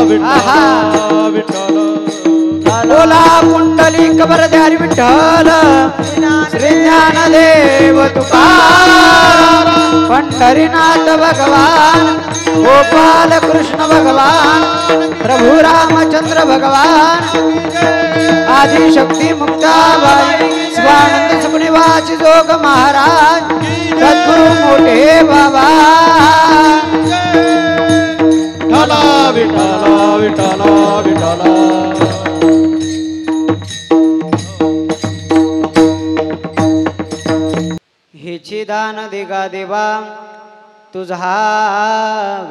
विठ्ठल विठ्ठल बोला पुंडलिक वरदारी विठ्ठल श्री ज्ञानदेव तुकाराम पंढरीनाथ भगवान गोपाल कृष्ण भगवान प्रभु रामचंद्र भगवान आदिशक्ती मुक्ताबाई स्वानंद सुखनिवासी जोग महाराज सद्गुरु मोठे बाबा विठ्ठल विठ्ठल विठ्ठल हेची दान दिगा देवा तुझा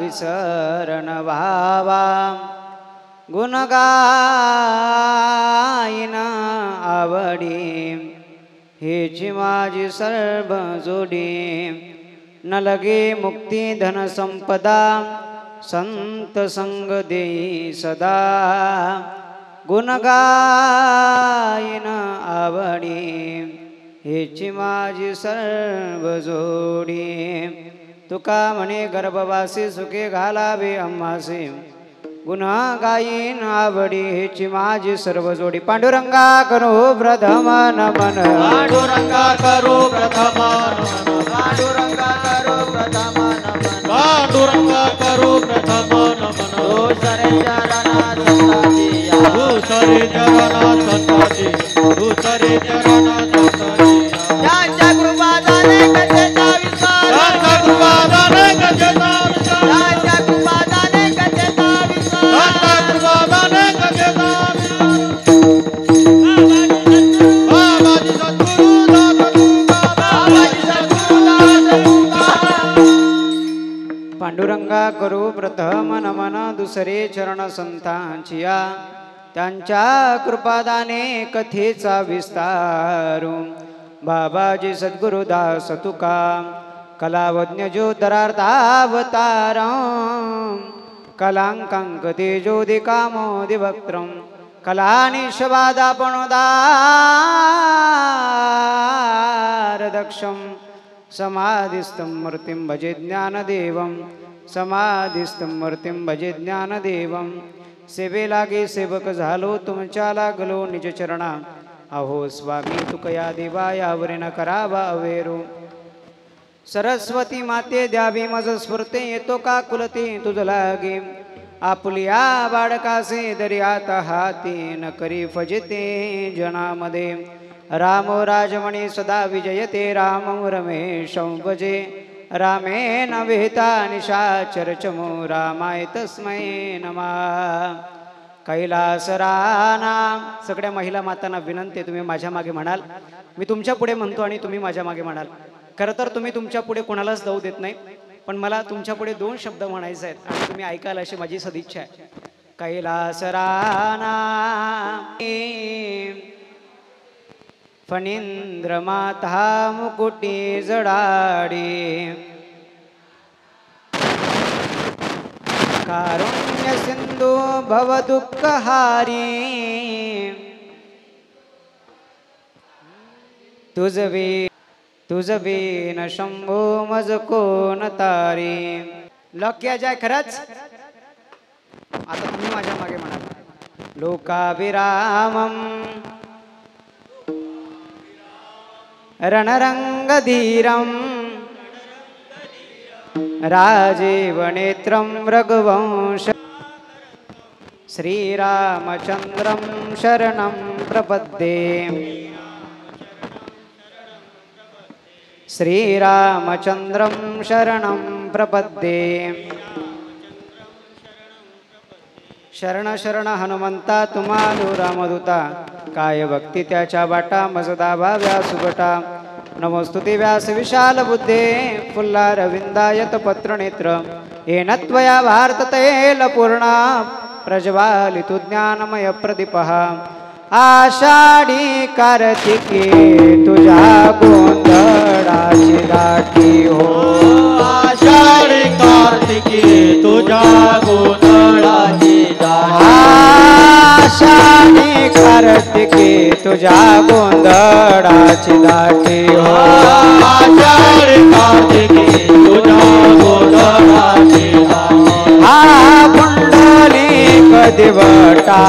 विसरण भावा गुण गायन आवडी हेची माझी सर्व जोडी न लगे मुक्ती धन संपदा संत संग देई सदा गुण गायन आवडी हेची माझी सर्व जोडी तुका म्हणे गर्भवासी सुखे घालावे अम्मासे गुण गायीन आवडी हेची माझी सर्व जोडी पांडुरंगा करो प्रथम नमन पांडुरंगा करो प्रथम नमन पांडुरंगा करो प्रथम नमन पांडुरंगा करो प्रथम नमन सरे चरणा संताजी सरे चरणा संताजी सरे चरणा संताजी ज्यांच्या कृपादाने कथेचा विस्तार ज्यांच्या कृपादाने कथेचा विस्तार ज्यांच्या कृपादाने कथेचा विस्तार ज्यांच्या कृपादाने कथेचा बाबाजी सद्गुरु दास तुका बाबाजी सद्गुरु दास तुका पांडुरंगा करू प्रथम नमन दुसरे चरण संतांचिया त्यांच्या कृपादाने कथेचा विस्तारू बाबाजी सद्गुरुदास तुका कलावज्ञ ज्योतरार्थावतार कलांकांक तेजोदिकामोदिवक्त्रं कलानिशवादापणोदारदक्षं समाधिस्थं मूर्तिं भजे ज्ञानदेवं समाधिस्थं मूर्तिं भजे ज्ञानदेवं सेवे लागे सेवक झालो तुमच्या लागलो निज चरणा अहो स्वामी तुकया देवा यावरी न करावा अवेरू सरस्वती माते द्यावी मज स्फूर्ते येतो का कुलते तुझ लागे आपुलिया बाळकासे दर्यात हाती न करी फजिते जनामध्ये राम राजमणी सदा विजयते राम रमेशं भजे रामेण विहिता निशाचर चमो रामाय तस्मै नमः कैलास राना सगळ्या महिला मातांना विनंती तुम्ही माझ्या मागे म्हणाल मी तुमच्या पुढे म्हणतो आणि तुम्ही माझ्या मागे म्हणाल खरं तर तुम्ही तुमच्या पुढे कोणालाच जाऊ देत नाही पण मला तुमच्या पुढे दोन शब्द म्हणायचे आहेत आणि तुम्ही ऐकाल अशी माझी सदिच्छा आहे कैलास राना फणींद्र माता मुकुटी जडाडी कारुण्य सिंधू भव दुःखहारी तुझ बीन शंभो मज कोण तारी लक्या जाय खरंच आता तुम्ही माझ्या मागे म्हणा लोकाभिरामम रणरंगधीरम राजीव नेत्रं रघुवंश श्रीरामचंद्रं शरणं प्रपद्ये श्रीरामचंद्रं शरणं प्रपद्ये शरण शरण हनुमंता तुम्हालो रामदूता काय भक्ती त्याच्या वाटा मजदा भाव्या सुगटा नमोस्तुते व्यास विशाल बुद्धे फुल्ला रविंदायत पत्र नेत्र येन त्वया भारत तैल पूर्ण प्रज्वालितु ज्ञानमय प्रदीपः आषाढी कार्तिकी तुझ्या गोंधळाची दाटी हो आषाढी कार्तिकी तुझ्या गोंधळाची दाटी आषाढी कार्तिकी तुझ्या गोंधळाची दाटी हो आषाढी कार्तिकी तुझ्या गोंधळाची दाटी हा पुंडलिक दिवटा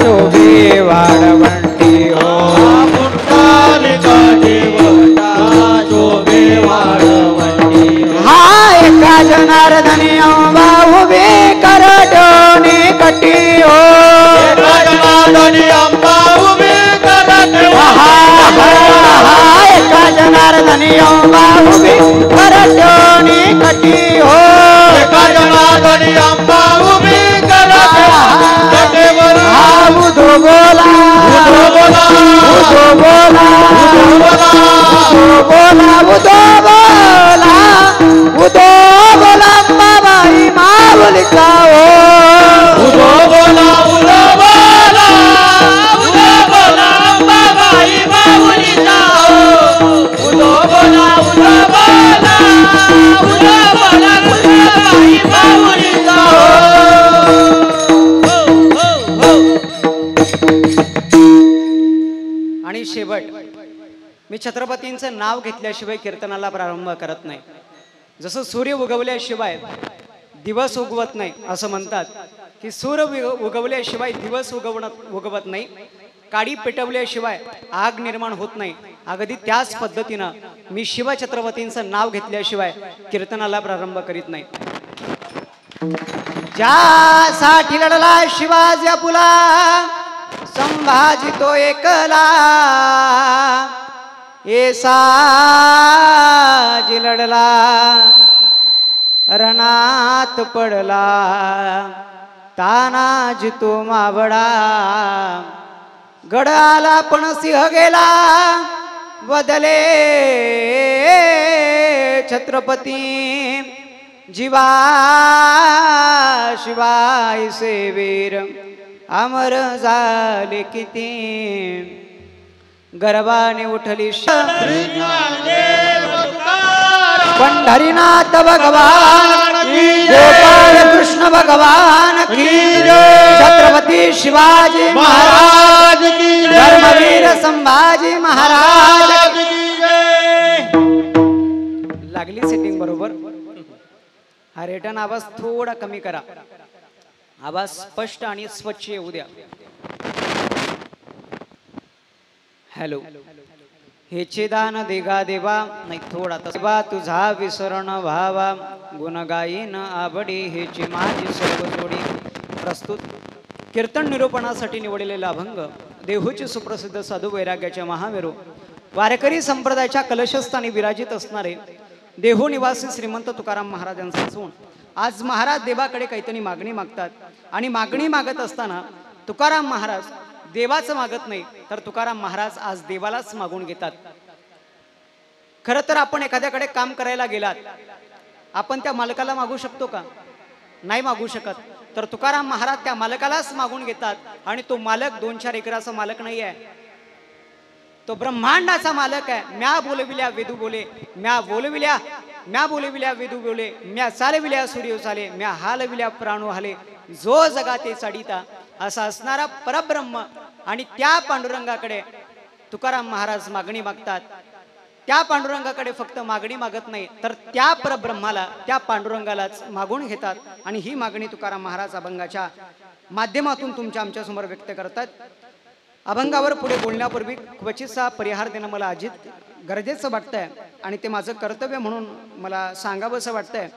शोभे वाळवंटी हो पुंडलिका देवता शोभे वाळवंटी हा एका जनार्दनी अंबा उभे करडोनी कटी हो एका जनार्दनी अंबा उभी करत एका जनार्दनी अंबा उभे करडोनी कटी हो एका जनार्दनी अंबा उभी करत कटेवर उधो बोला उधो बोला उधो बोला उधो बोला उधो बोला उधो बोला बाबाई माऊलीचा हो उधो बोला उधो बोला उधो बोला बाबाई माऊलीचा उधो बोला उधो बोला उधो बोला बाबाई माऊलीचा आणि शेवट मी छत्रपतींचं नाव घेतल्याशिवाय कीर्तनाला प्रारंभ करत नाही. जसं सूर्य उगवल्याशिवाय दिवस उगवत नाही असं म्हणतात की सूर्य उगवल्याशिवाय दिवस उगवत नाही, काडी पेटवल्याशिवाय आग निर्माण होत नाही. अगदी त्याच पद्धतीनं मी शिवछत्रपतींचं नाव घेतल्याशिवाय कीर्तनाला प्रारंभ करीत नाही. ज्यासाठी लढला शिवाजी आपुला संभाजी तो एकला साजी लढला रणात पडला तानाजी तो मावडा गड आला पण सिंह गेला बदले छत्रपती जीवा शिवाय से वीर अमर झाले किती गर्वाने उठली पंढरीनाथ भगवान गोपाळ कृष्ण भगवान की छत्रपती शिवाजी महाराज की धर्मवीर संभाजी महाराज लागली सेटिंग बरोबर. हा रिटर्न आवाज थोडा कमी करा, आवाज स्पष्ट आणि स्वच्छ येऊ द्या. हॅलो. हेचे दान देगा देवा नाही थोडा तसा तुझा विसरण व्हावा गुण गायीन आवडी हेची माझी सर्व जोडी. प्रस्तुत कीर्तन निरूपणासाठी निवडलेला अभंग देहूचे सुप्रसिद्ध साधू वैराग्याचे महामेरू वारकरी संप्रदायाच्या कलशस्थानी विराजित असणारे देहू निवासी श्रीमंत तुकाराम महाराजांचा असून आज महाराज देवाकडे काहीतरी मागणी मागतात आणि मागणी मागत असताना तुकाराम महाराज देवाचं मागत नाही तर तुकाराम महाराज आज देवालाच मागून घेतात. खरं तर आपण एखाद्याकडे काम करायला गेलात, आपण त्या मालकाला मागू शकतो का? नाही मागू शकत. तर तुकाराम महाराज त्या मालकालाच मागून घेतात आणि तो मालक 2-4 एकराचा मालक नाही आहे, तो ब्रह्मांडाचा मालक आहे. म्या बोलविल्या वेदू बोले, म्या बोलविल्या वेदू बोले, म्या चालविल्या सूर्य चाले, म्या हालविल्या प्राणू हाले, जो जगाते चाडिता असा असणारा परब्रह्म आणि त्या पांडुरंगाकडे तुकाराम महाराज मागणी मागतात. त्या पांडुरंगाकडे फक्त मागणी मागत नाही तर त्या परब्रह्माला, त्या पांडुरंगालाच मागून घेतात. आणि ही मागणी तुकाराम महाराज अभंगाच्या माध्यमातून तुमच्या आमच्या समोर व्यक्त करतात. अभंगावर पुढे बोलण्यापूर्वी क्वचितचा परिहार देणं मला अजित गरजेचं वाटतंय आणि ते माझं कर्तव्य म्हणून मला सांगावंसं वाटतंय.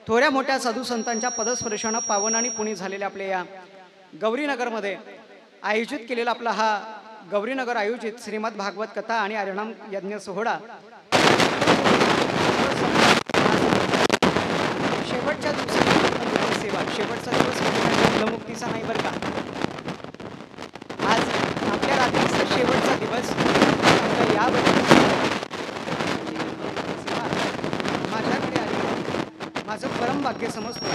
थोड्या मोठ्या साधू संतांच्या पदस्पर्शानं पावन आणि पुणी झालेल्या आपल्या या गौरीनगरमध्ये आयोजित केलेला आपला हा गौरीनगर आयोजित श्रीमद भागवत कथा आणि हरिनाम यज्ञ सोहळा शेवटच्या दिवशी सेवा, शेवटचा दिवस मुक्तीचा नाही बरं का. आज आपल्या रात्रीचा शेवटचा दिवस या माझ्याकडे आली, माझं परम भाग्य समजतो.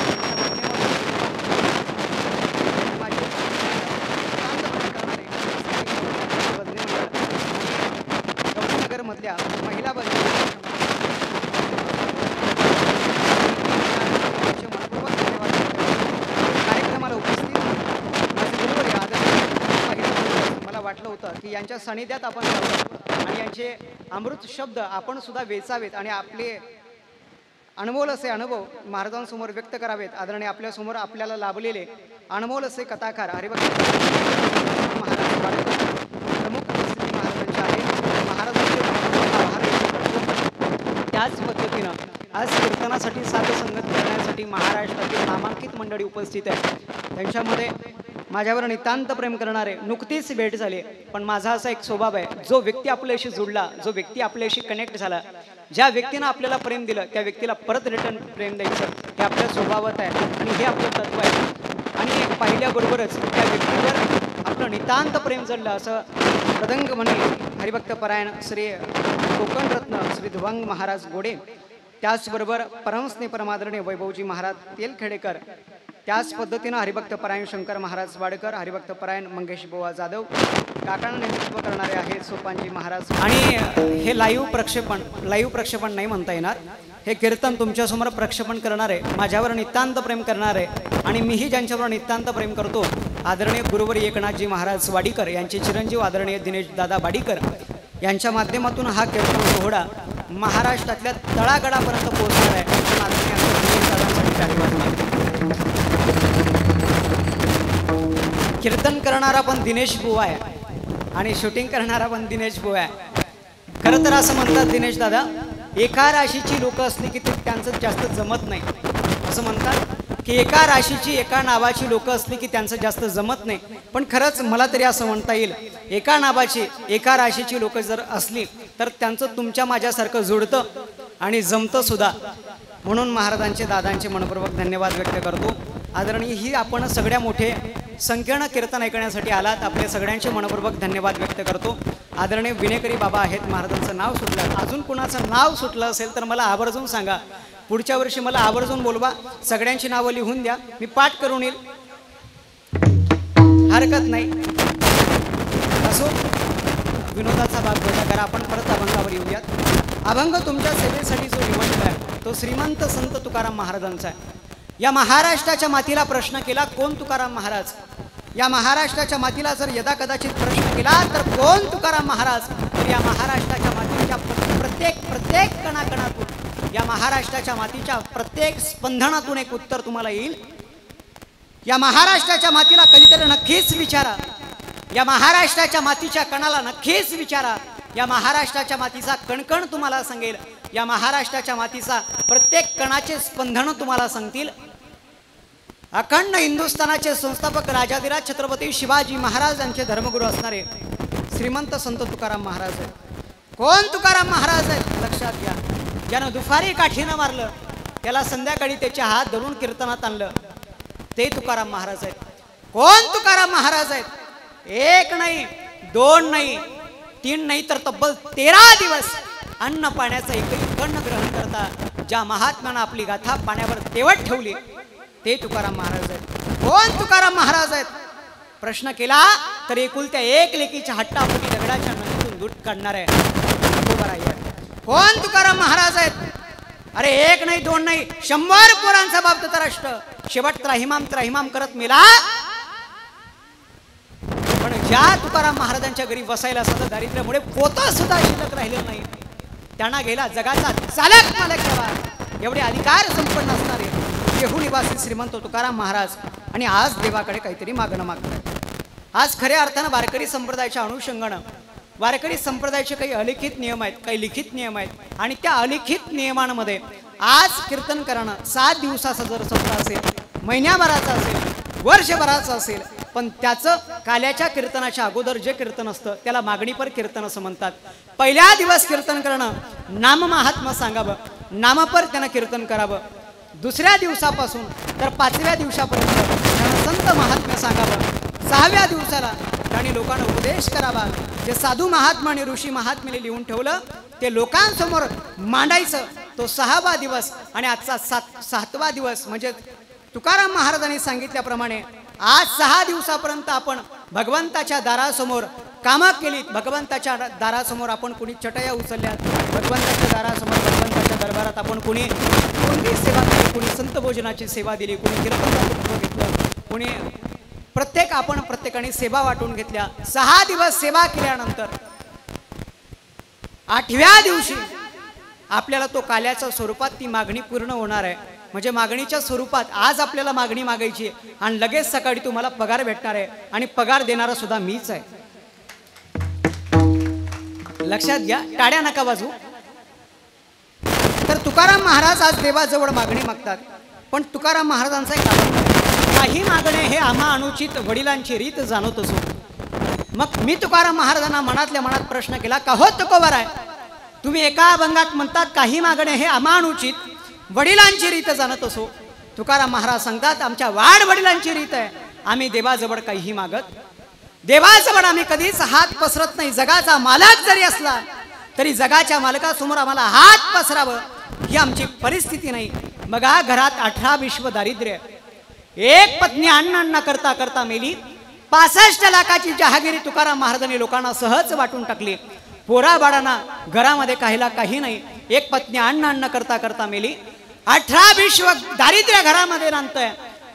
मधल्या महिला कार्यक्रमाला उपस्थित मला वाटलं होतं की यांच्या सानिध्यात आपण जाऊ आणि यांचे अमृत शब्द आपण सुद्धा वेचावेत आणि आपले अनमोल असे अनुभव महाराजांसमोर व्यक्त करावेत. आदरणीय आपल्यासमोर आपल्याला लाभलेले अनमोल असे कथाकार हरिभक्त महाराज प्रमुख उपस्थिती महाराजांचे आहे. महाराजांचे त्याच पद्धतीनं आज कीर्तनासाठी साधसंगत करण्यासाठी महाराष्ट्रातील नामांकित मंडळी उपस्थित आहे. त्यांच्यामध्ये माझ्यावर नितांत प्रेम करणारे नुकतीच भेट झाली, पण माझा असा एक स्वभाव आहे, जो व्यक्ती आपल्याशी जुळला, जो व्यक्ती आपल्याशी कनेक्ट झाला, ज्या व्यक्तीनं आपल्याला प्रेम दिलं त्या व्यक्तीला परत रिटर्न प्रेम द्यायचं हे आपल्या स्वभावात आहे आणि हे आपलं तत्व आहे. आणि पाहिल्याबरोबरच त्या व्यक्तीवर आपलं नितांत प्रेम जडलं असं प्रदंग म्हणे हरिभक्त परायण श्री कोकण रत्न श्री धुवांग महाराज गोडे, त्याचबरोबर परमस्ने परमादरणीय वैभवजी महाराज तेलखेडेकर, त्याच पद्धतीनं हरिभक्त परायण शंकर महाराज वाडकर, हरिभक्त परायण मंगेश बुवा जाधव, काकांना नेतृत्व करणारे आहेत सोपानजी महाराज. आणि हे लाईव्ह प्रक्षेपण नाही म्हणता येणार, हे कीर्तन तुमच्यासमोर प्रक्षेपण करणारे माझ्यावर नितांत प्रेम करणारे आणि मीही ज्यांच्यावर नितांत प्रेम करतो आदरणीय गुरुवर्य एकनाथजी महाराज वाडीकर यांचे चिरंजीव आदरणीय दिनेश दादा वाडीकर यांच्या माध्यमातून हा कीर्तन सोहळा महाराष्ट्रातल्या तळागडापर्यंत पोहोचणार आहे. कीर्तन करणारा पण दिनेश बुवा आहे आणि शूटिंग करणारा पण दिनेश बुवा आहे. खरं तर असं म्हणतात दिनेश दादा, एका राशीची लोक असली की त्यांचं जास्त जमत नाही. असं म्हणतात की एका राशीची एका नावाची लोक असली की त्यांचं जास्त जमत नाही. पण खरंच मला तरी असं म्हणता येईल, एका नावाची एका राशीची लोक जर असली तर त्यांचं तुमच्या माझ्यासारखं जुळतं आणि जमतं सुद्धा. म्हणून महाराजांचे दादांचे मनपूर्वक धन्यवाद व्यक्त करतो. आदरणीय ही आपण सगळ्या मोठे संकीर्ण कीर्तन ऐकण्यासाठी आलात, आपले सगळ्यांचे मनपूर्वक धन्यवाद व्यक्त करतो. आदरणीय विनेकरी बाबा आहेत, महाराजांचं नाव सुटलं, अजून कुणाचं नाव सुटलं असेल तर मला आवर्जून सांगा. पुढच्या वर्षी मला आवर्जून बोलवा, सगळ्यांची नावं लिहून द्या, मी पाठ करून येईल, हरकत नाही. असो, विनोदाचा भाग होता करा. आपण परत अभंगावर येऊयात. अभंग तुमच्या सेवेसाठी जो निवडला आहे तो श्रीमंत संत तुकाराम महाराजांचा आहे. या महाराष्ट्राच्या मातीला प्रश्न केला कोण तुकाराम महाराज. या महाराष्ट्राच्या मातीला जर यदा कदाचित प्रश्न केला तर कोण तुकाराम महाराज, तर या महाराष्ट्राच्या मातीच्या प्रत्येक कणाकणातून, या महाराष्ट्राच्या मातीच्या प्रत्येक स्पंदनातून एक उत्तर तुम्हाला येईल. या महाराष्ट्राच्या मातीला कधीतरी नक्कीच विचारा, या महाराष्ट्राच्या मातीच्या कणाला नक्कीच विचारा. या महाराष्ट्राच्या मातीचा कणकण तुम्हाला सांगेल, या महाराष्ट्राच्या मातीचा प्रत्येक कणाचे स्पंदन तुम्हाला सांगतील. अखंड हिंदुस्थानाचे संस्थापक राजाधिराज छत्रपती शिवाजी महाराज यांचे धर्मगुरू असणारे श्रीमंत संत तुकाराम महाराज आहेत. कोण तुकाराम महाराज आहेत लक्षात घ्या. ज्यानं दुपारी काठीनं मारलं त्याला संध्याकाळी त्याचे हात धरून कीर्तनात आणलं ते तुकाराम महाराज आहेत. कोण तुकाराम महाराज आहेत. एक नाही, दोन नाही, तीन नाही, तर तब्बल 13 दिवस अन्न पाण्याचं एकही कण ग्रहण करता ज्या महात्म्यानं आपली गाथा पाण्यावर तेवत ठेवली ते तुकाराम महाराज आहेत. कोण तुकाराम महाराज आहेत प्रश्न केला तर एकुलत्या एक लेकीच्या हट्टापोटी दगडाच्या नदीतून दूध काढणार आहे. कोण तुकाराम महाराज आहेत. अरे एक नाही, दोन नाही, 100 पोरांचा बाप धृतराष्ट्र शेवट त्राहिमाम करत मेला. पण ज्या तुकाराम महाराजांच्या घरी बसायला सतत दारिद्र्यामुळे पोतं सुद्धा शिल्लक राहिलेलं नाही, त्यांना गेला जगाचा चालक मालक व्हावा एवढे अधिकार संपन्न असणारे येहू निवासी श्रीमंत तुकाराम महाराज आणि आज देवाकडे काहीतरी मागणं मागतात. आज खऱ्या अर्थानं वारकरी संप्रदायाच्या अनुषंगानं वारकरी संप्रदायाचे काही अलिखित नियम आहेत, काही लिखित नियम आहेत आणि त्या अलिखित नियमांमध्ये आज कीर्तन करणं 7 दिवसाचा जर सप्ताह असेल, महिन्याभराचा असेल, वर्षभराचा असेल, पण त्याचं काल्याच्या कीर्तनाच्या अगोदर जे कीर्तन असतं त्याला मागणीपर कीर्तन असं म्हणतात. पहिल्या दिवस कीर्तन करणं, नाम महात्मा सांगावं, नामपर त्यानं कीर्तन करावं. दुसऱ्या दिवसापासून तर 5व्या दिवसापर्यंत त्यानं संत महात्म्य सांगावं. 6व्या दिवसाला त्याने लोकांना उपदेश करावा. जे साधू महात्मा आणि ऋषी महात्म्याने लिहून ठेवलं ते लोकांसमोर मांडायचं. तो 6वा दिवस आणि आजचा 7वा दिवस म्हणजे तुकाराम महाराजांनी सांगितल्याप्रमाणे आज 6 दिवसापर्यंत आपण भगवंताच्या दारासमोर कामं केलीत. भगवंताच्या दारासमोर आपण कुणी चटया उचलल्यात, भगवंताच्या दारासमोर भगवंताच्या दरबारात आपण कुणी कोणती सेवा दिली, कुणी संत भोजनाची सेवा दिली, कुणी कीर्तन घेतलं, कुणी प्रत्येकाने सेवा वाटून घेतल्या. 6 दिवस सेवा केल्यानंतर 8व्या दिवशी आपल्याला तो काल्याच्या स्वरूपात ती मागणी पूर्ण होणार आहे. म्हणजे मागणीच्या स्वरूपात आज आपल्याला मागणी मागायची आहे आणि लगेच सकाळी तुम्हाला पगार भेटणार आहे आणि पगार देणारा सुद्धा मीच आहे. लक्षात घ्या, टाळ्या नका वाजवू. तर तुकाराम महाराज आज देवाजवळ मागणी मागतात. पण तुकाराम महाराजांचा एक अभंग आहे, काही मागणे हे आम्हा अनुचित वडिलांची रीत जाणवत असो. मग मी तुकाराम महाराजांना मनातल्या मनात प्रश्न केला, का हो तुकोबर आहे, तुम्ही एका अभंगात म्हणतात काही मागणे हे आम्हा अनुचित वडिलांची रीत जाणत असो. तुकाराम महाराज सांगतात, आमच्या वाढ वडिलांची रीत आहे, आम्ही देवाजवळ काहीही मागत, देवाजवळ आम्ही कधीच हात पसरत नाही. जगाचा मालक जरी असला तरी जगाच्या मालकासमोर आम्हाला हात पसरावं ही आमची परिस्थिती नाही. मग हा घरात 18 विश्व दारिद्र्य, एक पत्नी अण्णा करता करता मेली. 65 लाखाची जहागिरी तुकाराम महाराजांनी लोकांना सहज वाटून टाकली. पोराबाळांना घरामध्ये काहीला काही नाही, एक पत्नी अण्णा करता करता मेली. 18 विश्व दारिद्र्य घरामध्ये नांदतंय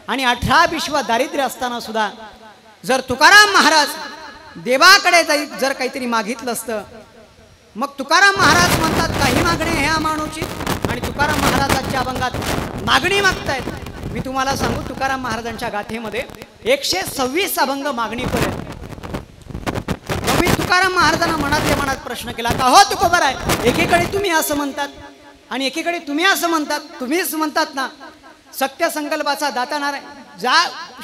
आणि 18 विश्व दारिद्र्य असताना सुद्धा जर तुकाराम महाराज देवाकडे जर काहीतरी मागितलं असतं, मग तुकाराम महाराज म्हणतात काही मागणे हे अनुचित आणि तुकाराम महाराजांच्या अभंगात मागणी मागतायत. मी तुम्हाला सांगू, तुकाराम महाराजांच्या गाथेमध्ये 126 अभंग मागणीपर्यंत. मग मी तुकाराम महाराजांना मनातल्या मनात प्रश्न केला, का हो तुकोबर आहे, एकीकडे तुम्ही असं म्हणतात आणि एकीकडे तुम्ही असं म्हणतात. तुम्हीच म्हणतात ना सत्य संकल्पाचा दाता नारायण, जा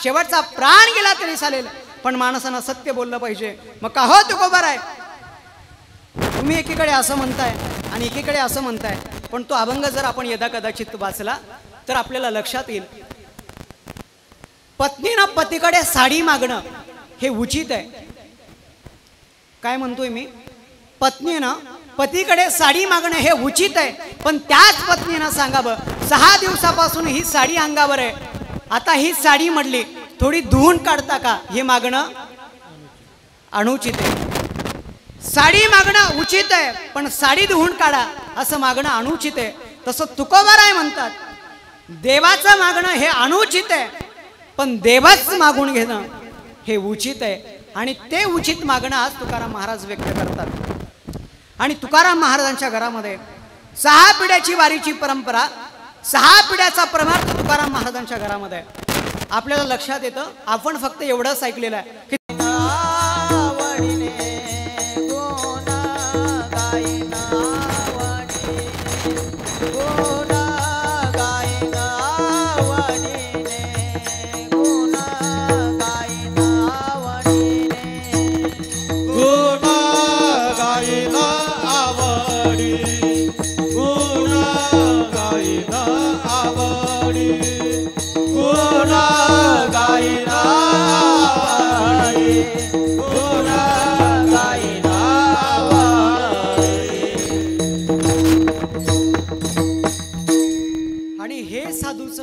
शेवटचा प्राण गेला तरी चालेल पण माणसानं सत्य बोललं पाहिजे. मग का हो तुकोबर आहे, तुम्ही एकीकडे असं म्हणताय आणि एकीकडे असं म्हणताय. पण तो अभंग जर आपण यदा कदाचित वाचला तर आपल्याला लक्षात येईल, पत्नीनं पतीकडे साडी मागणं हे उचित आहे. काय म्हणतोय मी, पत्नीनं पतीकडे साडी मागणं हे उचित आहे, पण त्याच पत्नीनं सांगावं 6 दिवसापासून ही साडी अंगावर आहे, आता ही साडी म्हटली थोडी धुवून काढता का, हे मागणं अनुचित आहे. साडी मागणं उचित आहे पण साडी धुवून काढा असं मागणं अनुचित आहे. तसं तुकोबाराय म्हणतात, देवाचं मागणं हे अनुचित आहे पण देवच मागून घेणं हे उचित आहे. आणि ते उचित मागणं आज तुकाराम महाराज व्यक्त करतात. आणि तुकाराम महाराजांच्या घरामध्ये 6 पिढ्याची वारीची परंपरा, 6 पिढ्याचा प्रमाण तुकाराम महाराजांच्या घरामध्ये आपल्याला लक्षात येतं. आपण फक्त एवढंच ऐकलेलं आहे की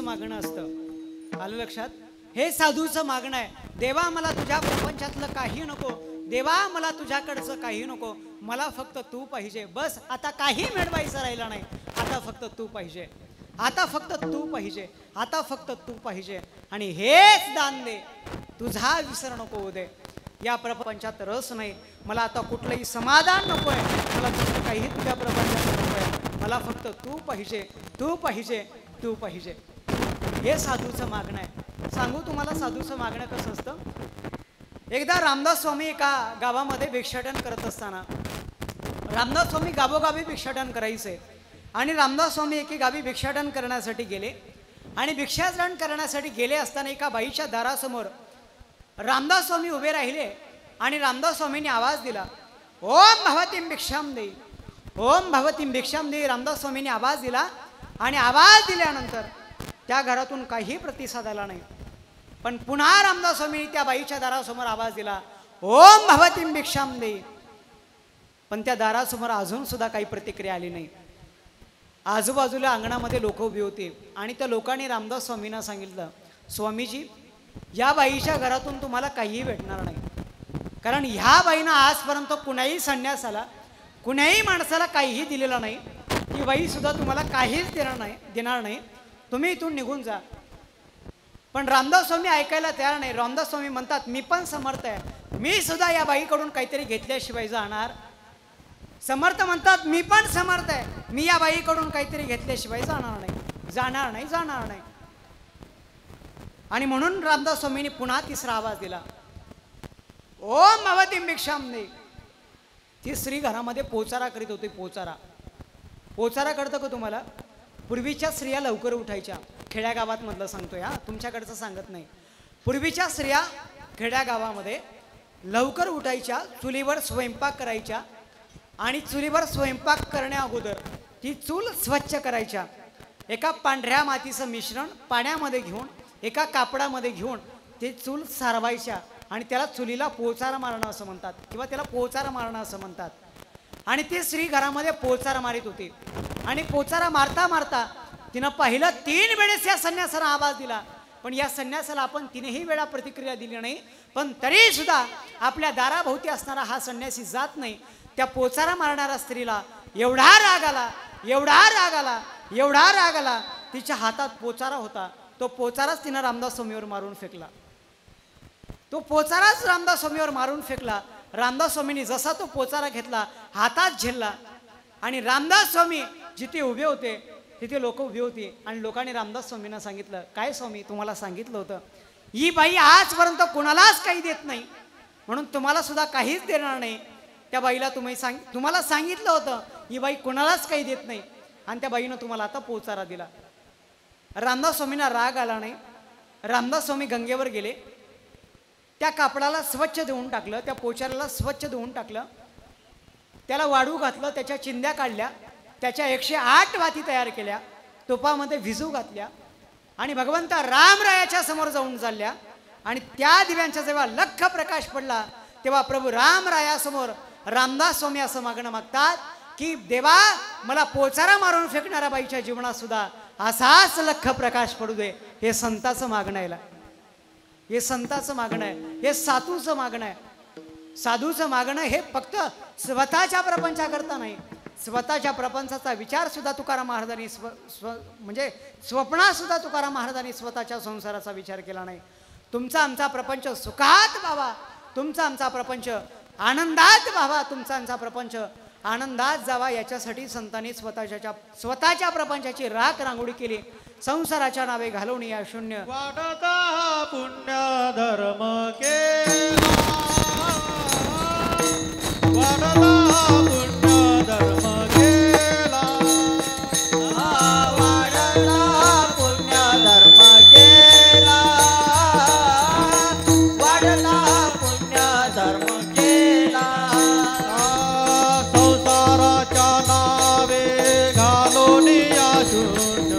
मागणं असतं. आलं लक्षात, हे साधूचं मागणं आहे. देवा मला तुझ्या प्रपंचातलं काही नको, देवा मला तुझ्याकडचं काही नको, मला फक्त तू पाहिजे. बस आता काही मिळवायचं राहिलं नाही, आता फक्त तू पाहिजे, आता फक्त तू पाहिजे, आता फक्त तू पाहिजे. आणि हेच दान दे, तुझा विसर नको होऊ दे. या प्रपंचात रस नाही, मला आता कुठलंही समाधान नकोय, मला दुसरं काही तुझ्या प्रपंचात नकोय, मला फक्त तू पाहिजे, तू पाहिजे, तू पाहिजे. हे साधूचं मागणं आहे. सांगू तुम्हाला साधूचं मागणं कसं असतं. एकदा रामदास स्वामी एका गावामध्ये भिक्षाटन करत असताना, रामदास स्वामी गावोगावी भिक्षाटन करायचे आणि रामदास स्वामी एके गावी भिक्षाटन करण्यासाठी गेले आणि भिक्षाटन करण्यासाठी गेले असताना एका बाईच्या दारासमोर रामदास स्वामी उभे राहिले आणि रामदास स्वामींनी आवाज दिला, ओम भवतीम भिक्षाम देई, ओम भवतीम भिक्षाम देई. रामदास स्वामींनी आवाज दिला आणि आवाज दिल्यानंतर त्या घरातून काही प्रतिसाद आला नाही. पण पुन्हा रामदास स्वामींनी त्या बाईच्या दारासमोर आवाज दिला, ओम भवतीम भिक्षाम देई. पण त्या दारासमोर अजून सुद्धा काही प्रतिक्रिया आली नाही. आजूबाजूला अंगणामध्ये लोक उभी होती आणि त्या लोकांनी रामदास स्वामींना सांगितलं, स्वामीजी या बाईच्या घरातून तुम्हाला काहीही भेटणार नाही, कारण ह्या बाईनं आजपर्यंत कुणाही संन्यासाला, कुणाही माणसाला काहीही दिलेलं नाही. ती बाई सुद्धा तुम्हाला काहीच देणार नाही, तुम्ही इथून निघून जा. पण रामदास स्वामी ऐकायला तयार नाही. रामदास स्वामी म्हणतात, मी पण समर्थ आहे, मी सुद्धा या बाईकडून काहीतरी घेतल्याशिवाय जाणार. समर्थ म्हणतात मी पण समर्थ आहे, मी या बाईकडून काहीतरी घेतल्याशिवाय जाणार नाही, जाणार नाही, जाणार नाही. आणि म्हणून रामदास स्वामींनी पुन्हा तिसरा आवाज दिला, ओम भवतीं भिक्षाम दे. ती स्त्री घरामध्ये पोचारा करीत होती. पोचारा कळतं का तुम्हाला? पूर्वीच्या स्त्रिया लवकर उठायच्या, खेड्यागावात मधलं सांगतोय हा, तुमच्याकडचं सांगत नाही. पूर्वीच्या स्त्रिया खेड्यागावामध्ये लवकर उठायच्या, चुलीवर स्वयंपाक करायच्या आणि चुलीवर स्वयंपाक करण्या अगोदर ती चूल स्वच्छ करायच्या. एका पांढऱ्या मातीचं मिश्रण पाण्यामध्ये घेऊन एका कापडामध्ये घेऊन ते चूल सारवायच्या आणि त्याला चुलीला पोचारा मारणं असं म्हणतात किंवा त्याला पोचारा मारणं असं म्हणतात. आणि ती स्त्री घरामध्ये पोचारा मारित होती आणि पोचारा मारता मारता तिनं पाहिलं 3 वेळेस या संन्यासाला आवाज दिला, पण या संन्यासाला आपण 3ही वेळा प्रतिक्रिया दिली नाही. पण तरी सुद्धा आपल्या दाराभोवती असणारा हा संन्यासी जात नाही. त्या पोचारा मारणाऱ्या स्त्रीला एवढा राग आला, एवढा राग आला, एवढा राग आला. तिच्या हातात पोचारा होता, तो पोचाराच तिनं रामदास स्वामीवर मारून फेकला. तो पोचाराच रामदास स्वामीवर मारून फेकला. रामदास स्वामींनी जसा तो पोचारा घेतला, हातात झेलला आणि रामदास स्वामी जिथे उभे होते तिथे लोक उभी होती आणि लोकांनी रामदास स्वामींना सांगितलं, काय स्वामी तुम्हाला सांगितलं होतं, ही बाई आजपर्यंत कोणालाच काही देत नाही, म्हणून तुम्हाला सुद्धा काहीच देणार नाही. त्या बाईला तुम्हाला सांगितलं होतं ही बाई कोणालाच काही देत नाही आणि त्या बाईनं तुम्हाला आता पोचारा दिला. रामदास स्वामींना राग आला नाही. रामदास स्वामी गंगेवर गेले, त्या कापडाला स्वच्छ धुवून टाकलं, त्या पोचाऱ्याला स्वच्छ धुवून टाकलं, त्याला वाळू घातलं, त्याच्या चिंध्या काढल्या, त्याच्या 108 वाती तयार केल्या, तुपामध्ये भिजू घातल्या आणि भगवंत रामरायाच्या समोर जाऊन चालल्या. आणि त्या दिव्यांचा जेव्हा लख प्रकाश पडला तेव्हा प्रभू रामरायासमोर रामदास स्वामी असं मागणं मागतात की देवा मला पोचारा मारून फेकणाऱ्या बाईच्या जीवनात सुद्धा असाच लख प्रकाश पडू दे. हे संताचं मागणं आहे, हे संताचं मागणं आहे, हे साधूचं मागणं आहे. साधूचं मागणं हे फक्त स्वतःच्या प्रपंचाकरता नाही, स्वतःच्या प्रपंचाचा विचार सुद्धा तुकाराम महाराजांनी म्हणजे स्वप्नात सुद्धा तुकाराम महाराजांनी स्वतःच्या संसाराचा विचार केला नाही. तुमचा आमचा प्रपंच सुखात व्हावा, तुमचा आमचा प्रपंच आनंदात व्हावा, तुमचा आमचा प्रपंच आनंदात जावा, याच्यासाठी संतांनी स्वतःच्या प्रपंचाची राख रांगोळी केली. संसाराच्या नावे घालवणी या शून्य वाढता पुण्य धर्म केला, वाढता पुण्य धर्म केला, वाढता पुण्य धर्म केला, वाढता पुण्य धर्म केला. संसाराच्या नावे घालून या शून्य,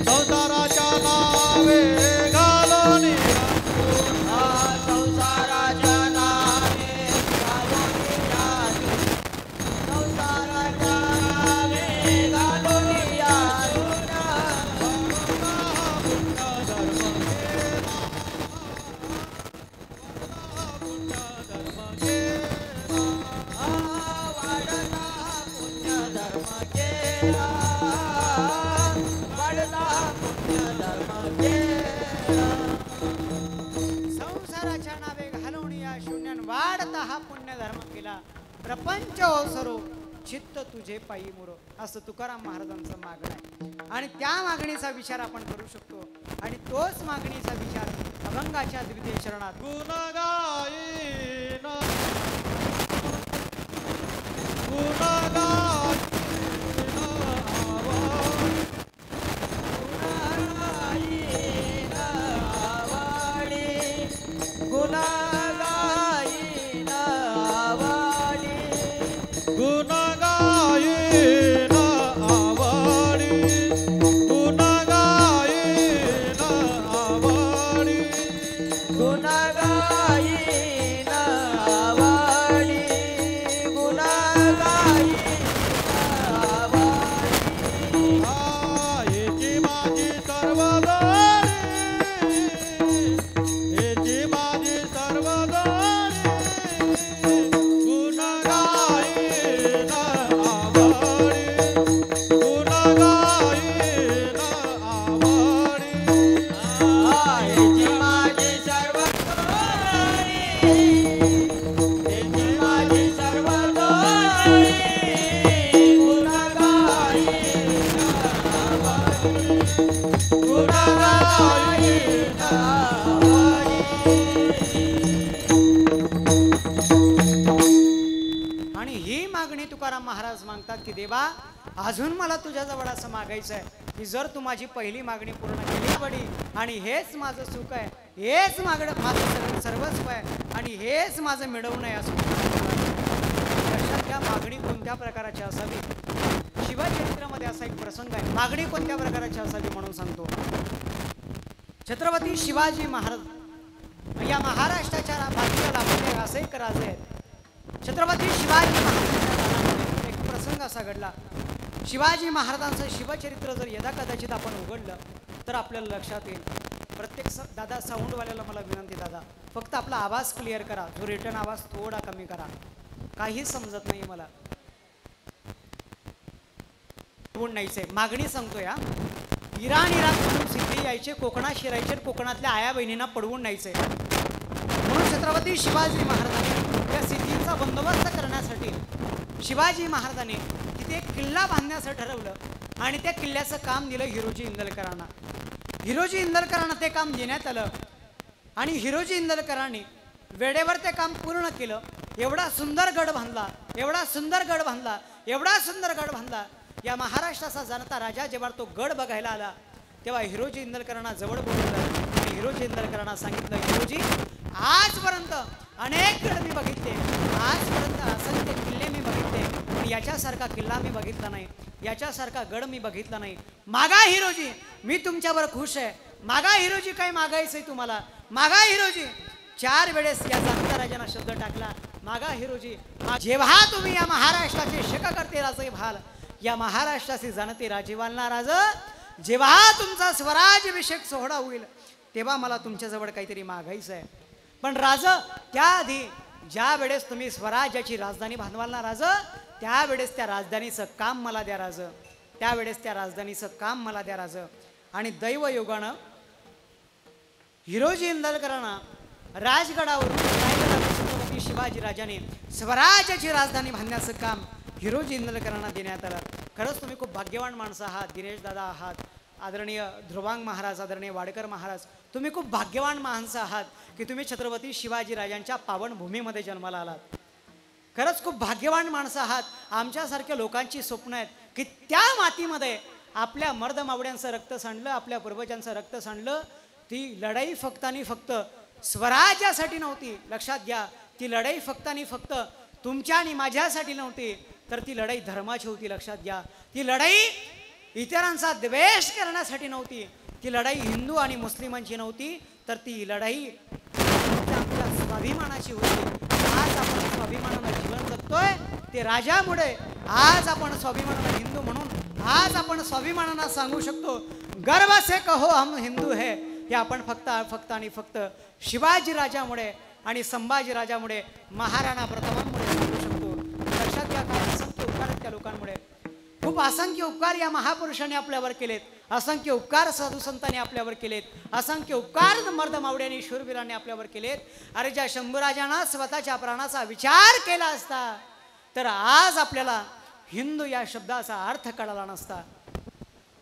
संसाराच्या नावे घालून संसाराच्या नावे घालून संसाराच्या नावे घालून संसाराच्या नावे घालवून या शून्यान वाढता हा पुण्य धर्म केला. प्रपंच ओसरो चित्त तुझे पायी मुरो, असं तुकाराम महाराजांचं मागणं आहे. आणि त्या मागणीचा विचार आपण करू शकतो आणि तोच मागणीचा विचार अभंगाच्या द्वितीय चरणात गुणगायीन गुणगायीन गुणगायीन आवडी, गुणगायीन आवडी, गुणगायीन आवडी, गुणगायीन तुकाराम महाराज मागतात की देवा अजून मला तुझ्याजवळ असं मागायचं आहे की जर तू माझी पहिली मागणी पूर्ण केली बडी आणि हेच माझं सुख आहे, हेच माझं सर्वस्व आहे आणि हेच माझं मिळवणं आहे असं लक्षात घ्या. मागणी कोणत्या प्रकाराची असावी? शिवचरित्रामध्ये असा एक प्रसंग आहे. मागणी कोणत्या प्रकाराची असावी म्हणून सांगतो. छत्रपती शिवाजी महाराज या महाराष्ट्राच्या बाजूला लाभलेले असे एक राजे आहेत. छत्रपती शिवाजी महाराजांच्या एक प्रसंग असा घडला. शिवाजी महाराजांचं शिवचरित्र जर यदा कदाचित आपण उघडलं तर आपल्याला लक्षात येईल. प्रत्येक दादा साऊंडवाल्याला मला विनंती, दादा फक्त आपला आवाज क्लिअर करा, जो रिटर्न आवाज थोडा कमी करा, काही समजत नाही मला. नाहीचे मागणी सांगतोय हा. इराण म्हणून सिद्धी यायचे, कोकणात शिरायचे, कोकणातल्या आया बहिणींना पडवून न्यायचे. म्हणून छत्रपती शिवाजी महाराजांनी या सिद्धीचा बंदोबस्त करण्यासाठी शिवाजी महाराजांनी तिथे एक किल्ला बांधण्याचं ठरवलं आणि त्या किल्ल्याचं काम दिलं हिरोजी इंदलकरांना. हिरोजी इंदलकरांना ते काम देण्यात आलं आणि हिरोजी इंदलकरांनी वेळेवर ते काम पूर्ण केलं. एवढा सुंदर गड बांधला, एवढा सुंदर गड बांधला, एवढा सुंदर गड बांधला. या महाराष्ट्राचा जाणता राजा जेव्हा तो गड बघायला आला तेव्हा हिरोजी इंदलकरांना जवळ बोलवलं आणि हिरोजी इंदलकरांना सांगितलं, हिरोजी आजपर्यंत अनेक गड मी बघितले, आजपर्यंत असंख्य किल्ले मी बघितले, पण याच्यासारखा किल्ला मी बघितला नाही, याच्यासारखा गड मी बघितला नाही. मागा हिरोजी, मी तुमच्यावर खुश आहे. मागा हिरोजी, काय मागायचंय तुम्हाला? मागा हिरोजी. 4 वेळेस या जाणत्या राजांना शब्द टाकला, मागा हिरोजी. जेव्हा तुम्ही या महाराष्ट्राचे शककर्ते राजे व्हाल, या महाराष्ट्राचे जाणते राजेवालना राज, जेव्हा तुमचा स्वराज्याभिषेक सोहळा होईल तेव्हा मला तुमच्याजवळ काहीतरी मागायचं आहे. पण राज, त्याआधी ज्या वेळेस तुम्ही स्वराज्याची राजधानी बांधवाल ना राज, त्यावेळेस त्या राजधानीचं काम मला द्या राज, त्यावेळेस त्या राजधानीचं काम मला द्या राज. आणि दैवयोगानं हिरोजी इंदलकरांना राजगडावरून छत्रपती शिवाजी राजाने स्वराज्याची राजधानी बांधण्याचं काम हिरोजी इंदलकरांना देण्यात आलं. खरंच तुम्ही खूप भाग्यवान माणसं आहात. दिनेश दादा आहात, आदरणीय ध्रुवांग महाराज, आदरणीय वाडकर महाराज, तुम्ही खूप भाग्यवान माणसं आहात की तुम्ही छत्रपती शिवाजी राजांच्या पावनभूमीमध्ये जन्माला आलात. खरंच खूप भाग्यवान माणसं आहात. आमच्यासारख्या लोकांची स्वप्न आहेत की त्या मातीमध्ये आपल्या मर्दमावड्यांचं रक्त सांडलं, आपल्या पूर्वजांचं रक्त सांडलं. ती लढाई फक्त आणि फक्त स्वराज्यासाठी नव्हती. लक्षात घ्या, ती लढाई फक्त आणि फक्त तुमच्या आणि माझ्यासाठी नव्हती, तर ती लढाई धर्माची होती. लक्षात घ्या, ती लढाई इतरांचा द्वेष करण्यासाठी नव्हती, ती लढाई हिंदू आणि मुस्लिमांची नव्हती, तर ती लढाई आपल्या स्वाभिमानाची होती. आज आपण स्वाभिमानानं जीवन जगतोय ते राजामुळे. आज आपण स्वाभिमानानं हिंदू म्हणून आज आपण स्वाभिमानानं सांगू शकतो, गर्व से कहो हम हिंदू है. हे आपण फक्त आणि फक्त शिवाजी राजामुळे आणि संभाजी राजामुळे, महाराणा प्रतापांमुळे सांगू शकतो. लक्षात घ्या, काय असंख्य उपकार आहेत त्या लोकांमुळे. खूप असंख्य उपकार या महापुरुषांनी आपल्यावर केलेत, असंख्य उपकार साधू संतांनी आपल्यावर केलेत, असंख्य उपकार मर्दमावड्यांनी शूरवीरांनी आपल्यावर केलेत. अरे ज्या शंभूराजांना स्वतःच्या प्राणाचा विचार केला असता तर आज आपल्याला हिंदू या शब्दाचा अर्थ कळाला नसता.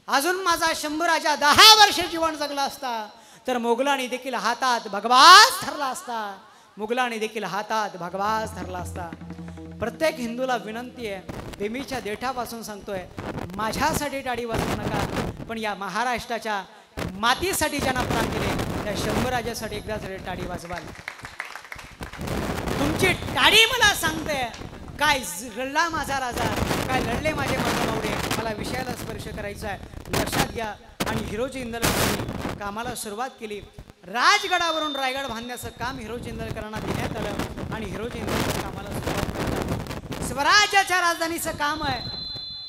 अजून माझा शंभूराजा 10 वर्ष जीवन जगला असता तर मोगलांनी देखील हातात भगवाच धरला असता, मुघलांनी देखील हातात भगवाच धरला असता. प्रत्येक हिंदूला विनंती आहे, बेमीच्या देठापासून सांगतोय, माझ्यासाठी टाळी वाजवू नका, पण या महाराष्ट्राच्या मातीसाठी ज्यांना प्राण दिले त्या शंभूराजासाठी एकदा जरी टाळी वाजवाल. तुमची टाळी मला सांगते, काय लढला माझा राजा, काय लढले माझे मर्दमावडे. मला विषयाला स्पर्श करायचा आहे. लक्षात घ्या. आणि हिरोजी इंदलकरांनी कामाला सुरुवात केली. राजगडावरून रायगड बांधण्याचं काम हिरोजी इंदलकरांना देण्यात आलं आणि हिरोजी इंदलकर कामाला सुरुवात करतात. स्वराज्याच्या राजधानीचं काम आहे.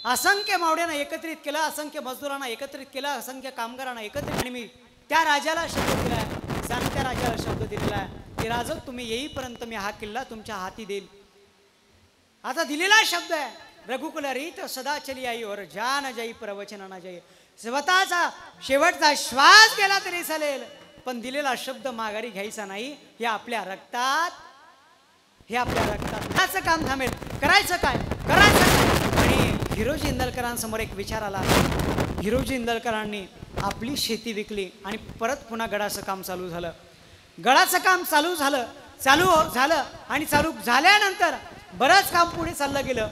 असंख्य मावड्यांना एकत्रित केलं, असंख्य मजदुरांना एकत्रित केलं, असंख्य कामगारांना एकत्रित. आणि मी त्या राजाला शब्द दिला आहे, जाणत्या राजाला शब्द दिलेला आहे की राजा, तुम्ही येईपर्यंत मी हा किल्ला तुमच्या हाती देईल. आता दिलेला शब्द आहे, रघुकुल रीत सदा चली आई और जान जाई प्रवचन ना जाई. स्वतःचा शेवटचा श्वास गेला तरी चालेल, पण दिलेला शब्द माघारी घ्यायचा नाही. हे आपल्या रक्तात, हे आपल्या रक्तात. याचं काम थांबेल. करायचं काय, करायचं काय. आणि हिरोजी इंदलकरांसमोर एक विचार आला. हिरोजी इंदलकरांनी आपली शेती विकली आणि परत पुन्हा गडाचं काम चालू झालं. गडाचं काम चालू झालं आणि चालू झाल्यानंतर बरंच काम पुढे चाललं गेलं.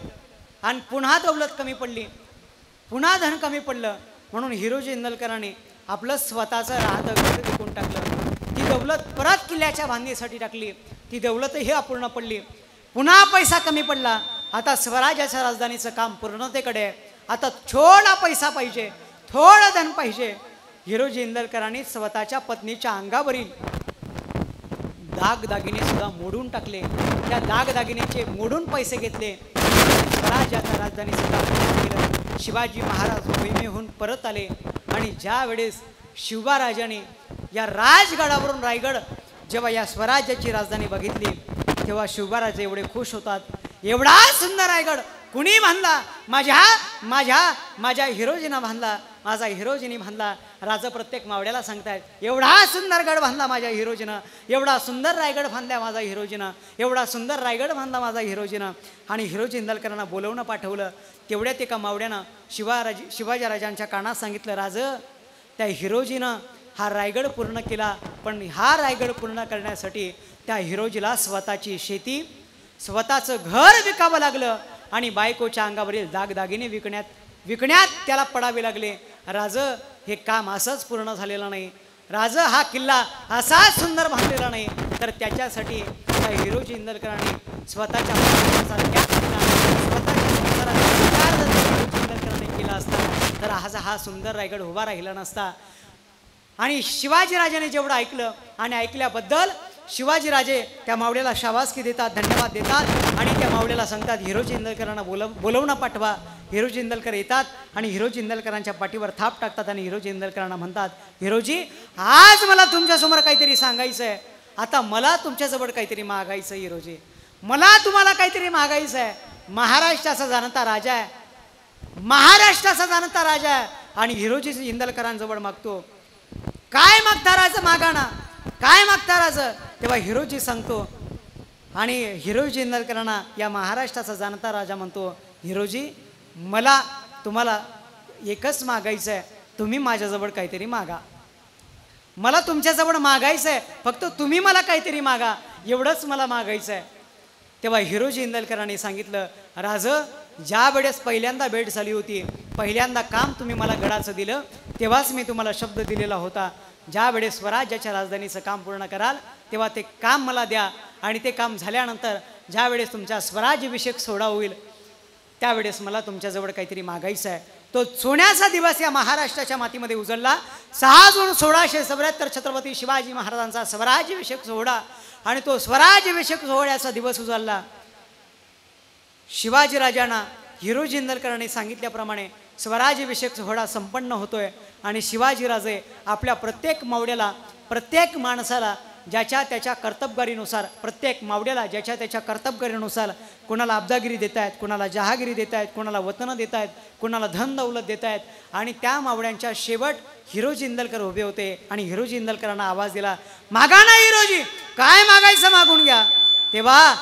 आणि पुन्हा दौलत कमी पडली, पुन्हा धन कमी पडलं, म्हणून हिरोजी इंदलकरांनी आपलं स्वतःचं राहतं घर विकून टाकलं. ती दौलत परत किल्ल्याच्या बांधणीसाठी टाकली. ती दौलतही अपूर्ण पडली. पुन्हा पैसा कमी पडला. आता स्वराज्याच्या राजधानीचं काम पूर्णतेकडे आहे. आता थोडा पैसा पाहिजे, थोडं धन पाहिजे. हिरोजी इंदलकरांनी स्वतःच्या पत्नीच्या अंगावरील दागदागिने सुद्धा मोडून टाकले. त्या दागदागिन्याचे मोडून पैसे घेतले. स्वराज्याच्या राजधानीचं काम पूर्ण केलं. शिवाजी महाराज मोहिमेहून परत आले आणि ज्या वेळेस शिवबाराजाने या राजगडावरून रायगड जेव्हा या स्वराज्याची राजधानी बघितली तेव्हा शिवबाराजे एवढे खुश होतात. एवढा सुंदर रायगड कुणी बांधला? माझ्या हिरोजीनं बांधला, माझा हिरोजीने बांधला. राजा प्रत्येक मावड्याला सांगतायत, एवढा सुंदर गड बांधला माझ्या हिरोजीनं, एवढा सुंदर रायगड बांधला माझा हिरोजीनं, एवढा सुंदर रायगड बांधला माझा हिरोजीनं. आणि हिरोजी इंदलकरांना बोलवणं पाठवलं. तेवढ्यात एका मावड्यानं शिवाजीराजांच्या कानात सांगितलं, राज त्या हिरोजीनं हा रायगड पूर्ण केला, पण हा रायगड पूर्ण करण्यासाठी त्या हिरोजीला स्वतःची शेती, स्वतःचं घर विकावं लागलं आणि बायकोच्या अंगावरील दागदागिने विकण्यात त्याला पडावे लागले. राज हे काम असंच पूर्ण झालेलं नाही. राज हा किल्ला असाच सुंदर बांधलेला नाही. तर त्याच्यासाठी त्या हिरोजी इंदलकरांनी स्वतःच्या इंदलकरांनी केला असता तर आज हा सुंदर रायगड उभा राहिला नसता. आणि शिवाजीराजाने जेवढं ऐकलं आणि ऐकल्याबद्दल शिवाजीराजे त्या मावड्याला शाबासकी देतात, धन्यवाद देतात आणि त्या मावड्याला सांगतात हिरोजी इंदलकरांना बोलवणं पाठवा. हिरोजी इंदलकर येतात आणि हिरोजी इंदलकरांच्या पाठीवर थाप टाकतात आणि हिरोजी इंदलकरांना म्हणतात, हिरोजी आज मला तुमच्यासमोर काहीतरी सांगायचं आहे. आता मला तुमच्याजवळ काहीतरी मागायचं आहे. हिरोजी मला तुम्हाला काहीतरी मागायचं आहे. महाराष्ट्राचा जाणता राजा आहे, महाराष्ट्राचा जाणता राजा आहे आणि हिरोजी इंदलकरांजवळ मागतो. काय मागता राजा? मागा ना, काय मागता राजा? तेव्हा हिरोजी सांगतो आणि हिरोजी इंदलकरांना या महाराष्ट्राचा जाणता राजा म्हणतो, हिरोजी मला तुम्हाला एकच मागायचं आहे, तुम्ही माझ्याजवळ काहीतरी मागा. मला तुमच्याजवळ मागायचं आहे, फक्त तुम्ही मला काहीतरी मागा, एवढंच मला मागायचं आहे. तेव्हा हिरोजी इंदलकरांनी सांगितलं, राज ज्या वेळेस पहिल्यांदा भेट झाली होती, पहिल्यांदा काम तुम्ही मला गडाचं दिलं, तेव्हाच मी तुम्हाला शब्द दिलेला होता, ज्या वेळेस स्वराज्याच्या राजधानीचं काम पूर्ण कराल तेव्हा ते काम मला द्या. आणि ते काम झाल्यानंतर ज्या वेळेस तुमचा स्वराज्याभिषेक सोहळा होईल त्यावेळेस मला तुमच्याजवळ काहीतरी मागायचं आहे. तो सोन्याचा दिवस या महाराष्ट्राच्या मातीमध्ये उजळला. 6 जून 1674 छत्रपती शिवाजी महाराजांचा स्वराज्याभिषेक सोहळा आणि तो स्वराज्याभिषेक सोहळ्याचा दिवस उजळला. शिवाजीराजांना हिरोजी इंदलकरांनी सांगितल्याप्रमाणे स्वराज्याभिषेक सोहळा संपन्न होतोय आणि शिवाजीराजे आपल्या प्रत्येक मावड्याला, प्रत्येक माणसाला ज्याच्या त्याच्या कर्तबगारीनुसार, प्रत्येक मावड्याला ज्याच्या त्याच्या कर्तबगारीनुसार कोणाला अब्दागिरी देत आहेत, कोणाला जहागिरी देत आहेत, कोणाला वतनं देत आहेत, कोणाला धन दौलत देत आहेत. आणि त्या मावड्यांच्या शेवट हिरोजी इंदलकर उभे होते आणि हिरोजी इंदलकरांना आवाज दिला, मागा ना हिरोजी, काय मागायचं मागून घ्या. तेव्हा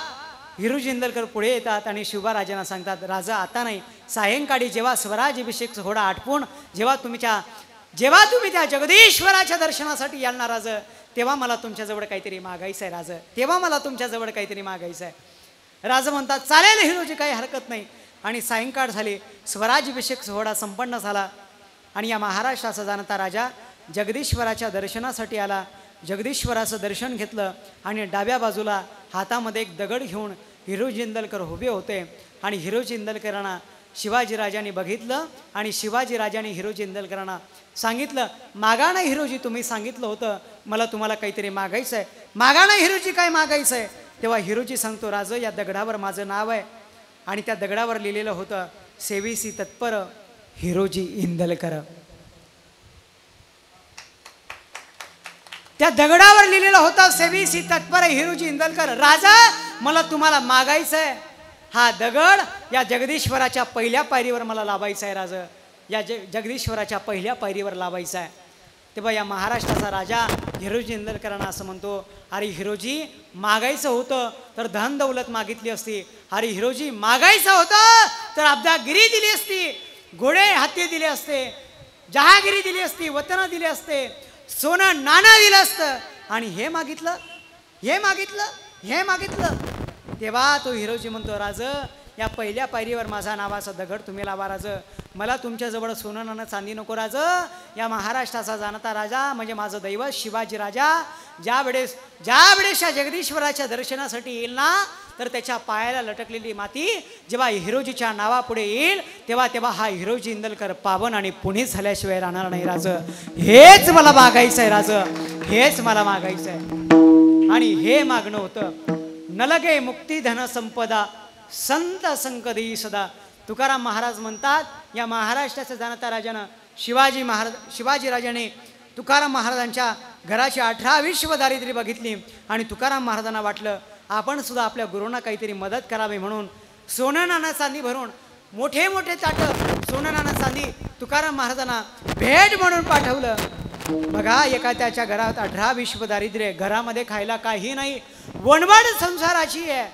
हिरोजी इंदलकर पुढे येतात आणि शिवबाराजांना सांगतात, राजा आता नाही, सायंकाळी जेव्हा स्वराज्याभिषेक सोहळा आटपून जेव्हा तुम्ही त्या जगदीश्वराच्या दर्शनासाठी याल ना राज, तेव्हा मला तुमच्याजवळ काहीतरी मागायचं आहे राज, तेव्हा मला तुमच्याजवळ काहीतरी मागायचं आहे. राजा म्हणतात, चालेल हिरोजी, काही हरकत नाही. आणि सायंकाळ झाली, स्वराज्याभिषेक सोहळा संपन्न झाला आणि या महाराष्ट्राचा जाणता राजा जगदीश्वराच्या दर्शनासाठी आला. जगदीश्वराचं दर्शन घेतलं आणि डाव्या बाजूला हातामध्ये एक दगड घेऊन हिरोजी इंदलकर उभे होते. आणि हिरोजी इंदलकरांना शिवाजीराजांनी बघितलं आणि शिवाजीराजांनी हिरोजी इंदलकरांना सांगितलं, मागा ना हिरोजी, तुम्ही सांगितलं होतं मला तुम्हाला काहीतरी मागायचं आहे, मागा ना हिरोजी, काय मागायचं आहे. तेव्हा हिरोजी सांगतो, राज या दगडावर माझं नाव आहे आणि त्या दगडावर लिहिलेलं होतं, सेवेसी तत्पर हिरोजी इंदलकर. त्या दगडावर लिहिलेलं होतं, सेवेसी तत्पर हिरोजी इंदलकर. राजा मला तुम्हाला मागायचं आहे, हा दगड या जगदीश्वराच्या पहिल्या पायरीवर मला लावायचा आहे राजा, या जगदीश्वराच्या पहिल्या पायरीवर लावायचा आहे. तेव्हा या महाराष्ट्राचा राजा हिरोजी इंदलकरांना असं म्हणतो, अरे हिरोजी मागायचं होतं तर धन दौलत मागितली असती, अरे हिरोजी मागायचं होतं तर अब्दागिरी दिली असती, घोडे हत्ती दिले असते, जहागिरी दिली असती, वतनं दिले असते, सोनं नाणं दिलं असतं, आणि हे मागितलं, हे मागितलं, हे मागितलं. तेव्हा तो हिरोजी म्हणतो, राज या पहिल्या पायरीवर माझा नावाचा दगड तुम्ही लावा राज. मला तुमच्याजवळ सोनं नाणं चांदी नको राज. या महाराष्ट्राचा जाणता राजा म्हणजे माझं दैवत शिवाजी राजा ज्यावेळेस या जगदीश्वराच्या दर्शनासाठी येईल ना, तर त्याच्या पायाला लटकलेली माती जेव्हा हिरोजीच्या नावापुढे येईल तेव्हा हा हिरोजी इंदलकर पावन आणि पुनीत झाल्याशिवाय राहणार नाही राज. हेच मला मागायचं आहे राज, हेच मला मागायचं आहे. आणि हे मागणं होतं, नलगे मुक्ती धन संपदा संत संक देई सदा. तुकाराम महाराज म्हणतात, या महाराष्ट्राच्या जाणता राजानं शिवाजी राजाने तुकाराम महाराजांच्या घराची 18 विश्व दारिद्र्य बघितली आणि तुकाराम महाराजांना वाटलं आपण सुद्धा आपल्या गुरूंना काहीतरी मदत करावी, म्हणून सोनं नाणं चांदी भरून मोठे मोठे ताटं सोनं नाणं चांदी तुकाराम महाराजांना भेट म्हणून पाठवलं. बघा, एका त्याच्या घरात 18 विश्व दारिद्र्य, घरामध्ये खायला काही नाही, वणवण संसाराची आहे.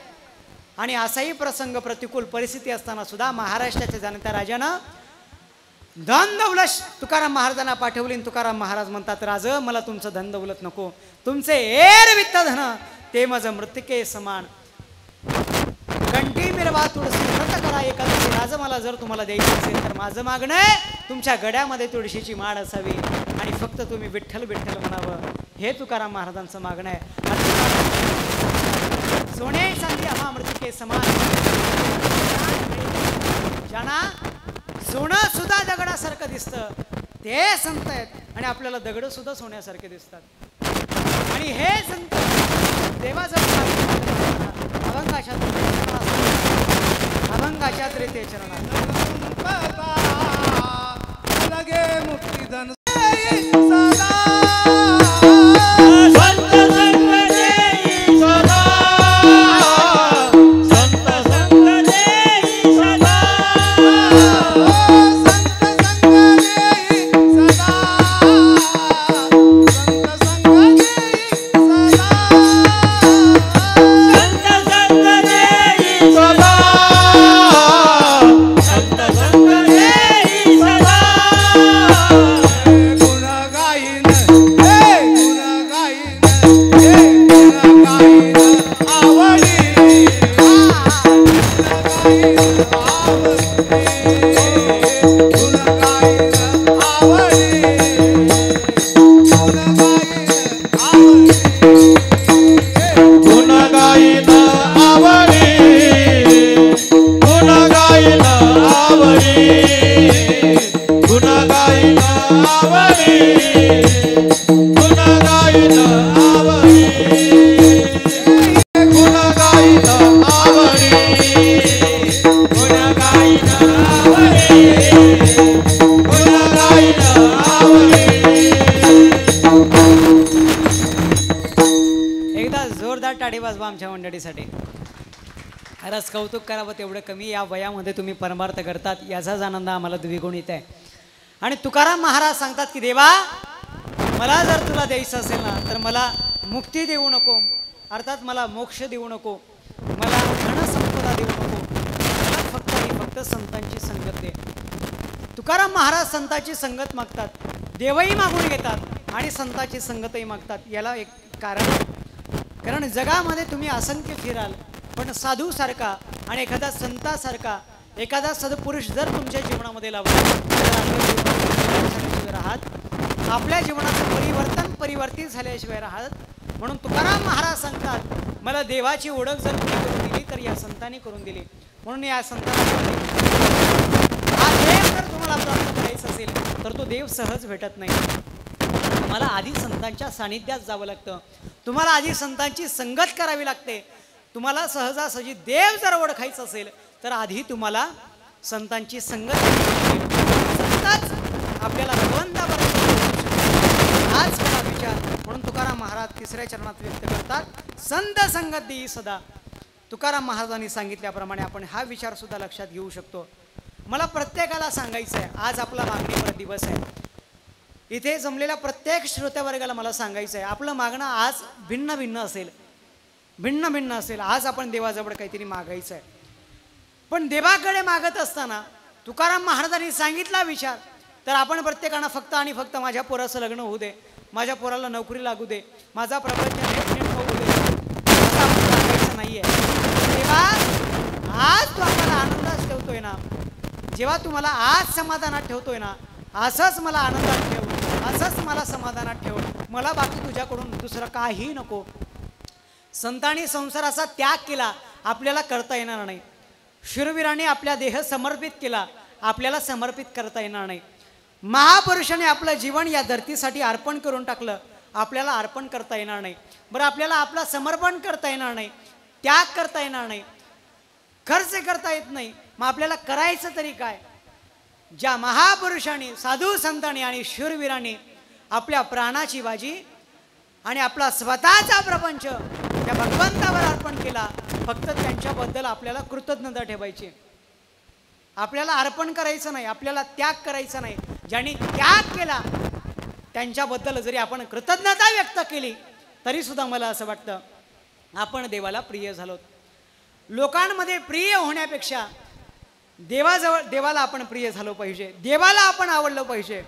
आणि असाही प्रसंग प्रतिकूल परिस्थिती असताना सुद्धा महाराष्ट्राच्या जाणत्या राजानं धन दौलत तुकाराम महाराजांना पाठवली. तुकाराम महाराज म्हणतात, राज मला तुमचं धन दौलत नको, तुमचे एर वित्त धन ते माझं मृत्तिके समान. कंठी मिरवा तुळशी व्रत करा एकादशी. राज मला जर तुम्हाला द्यायचं असेल तर माझं मागणं आहे तुमच्या गड्यामध्ये तुळशीची माळ असावी आणि फक्त तुम्ही विठ्ठल विठ्ठल म्हणावं. हे तुकाराम महाराजांचं मागणं आहे. सोने चांदी आम्हा मृत्तिके समान. ज्यांना सोनं सुद्धा दगडासारखं दिसतं ते संत आहेत आणि आपल्याला दगड सुद्धा सोन्यासारखे दिसतात. आणि हे संत देवाजवळ अभंगाच्या त्रेते चरणात लगे मुक्ती धन आमच्या मंडळीसाठी. खरंच कौतुक करावं तेवढं कमी. या वयामध्ये तुम्ही परमार्थ करतात याचाच आनंद आम्हाला द्विगुण येत आहे. आणि तुकाराम महाराज सांगतात की देवा मला जर तुला द्यायचं असेल ना तर मला मुक्ती देऊ नको, अर्थात मला मोक्ष देऊ नको, मला धनसंपदा देऊ नको, मला फक्त संतांची संगत दे. तुकाराम महाराज संतांची संगत मागतात, देवही मागून घेतात आणि संतांची संगतही मागतात. याला एक कारण जगामध्ये तुम्ही असंख्य फिराल पण साधूसारखा आणि एखादा संतासारखा एखादा सद्पुरुष जर तुमच्या जीवनामध्ये लावला तर राहत आपल्या जीवनाचं परिवर्तित झाल्याशिवाय राहत. म्हणून तुकाराम महाराज सांगतात मला देवाची ओळख जर तुम्ही करून दिली तर या संतांनी करून दिली. म्हणून या संतांना हा देव जर तुम्हाला प्राप्त करायचा असेल तर तो देव सहज भेटत नाही. तुम्हाला आधी संतांच्या सानिध्यात जावं लागतं, तुम्हाला आधी संतांची संगत करावी लागते. तुम्हाला सहजासहजी देव जर ओळखायचं असेल तर आधी तुम्हाला संतांची संगत संताच आपल्याला भगवंतापर्यंत हाच खरा विचार. म्हणून तुकाराम महाराज तिसऱ्या चरणात व्यक्त करतात संत संगत देई सदा. तुकाराम महाराजांनी सांगितल्याप्रमाणे आपण हा विचार सुद्धा लक्षात घेऊ शकतो. मला प्रत्येकाला सांगायचं आहे, आज आपला मागणीवर दिवस आहे. इथे जमलेल्या प्रत्येक श्रोत्यावर्गाला मला सांगायचं आहे, आपलं मागणं आज भिन्न भिन्न असेल. आज आपण देवाजवळ काहीतरी मागायचं आहे. पण देवाकडे मागत असताना तुकाराम महाराजांनी सांगितला विचार तर आपण प्रत्येकानं फक्त आणि फक्त माझ्या पोराचं लग्न होऊ दे, माझ्या पोराला नोकरी लागू दे, माझा प्रपंच होऊ दे, असं आपण सांगायचं नाहीये. तेव्हा आज तू आपल्याला ना, जेव्हा तुम्हाला आज समाधानात ठेवतोय ना, असंच मला आनंदात ठेव, असंच मला समाधानात ठेव, मला बाकी तुझ्याकडून दुसरं काही नको. संतांनी संसाराचा त्याग केला, आपल्याला करता येणार नाही. शूरवीराने आपला देह समर्पित केला, आपल्याला समर्पित करता येणार नाही. महापुरुषाने आपलं जीवन या धर्तीसाठी अर्पण करून टाकलं, आपल्याला अर्पण करता येणार नाही. बरं, आपल्याला आपलं समर्पण करता येणार नाही, त्याग करता येणार नाही, खर्च करता येत नाही, मग आपल्याला करायचं तरी काय? ज्या महापुरुषांनी, साधू संतांनी आणि शूरवीरांनी आपल्या प्राणाची बाजी आणि आपला स्वतःचा प्रपंच त्या भगवंतावर अर्पण केला, फक्त त्यांच्याबद्दल आपल्याला कृतज्ञता ठेवायची. आपल्याला अर्पण करायचं नाही, आपल्याला त्याग करायचा नाही. ज्यांनी त्याग केला त्यांच्याबद्दल जरी आपण कृतज्ञता व्यक्त केली तरी सुद्धा मला असं वाटतं आपण देवाला प्रिय झालो. लोकांमध्ये प्रिय होण्यापेक्षा देवाला आपण प्रिय झालो पाहिजे, देवाला आपण आवडलं पाहिजे.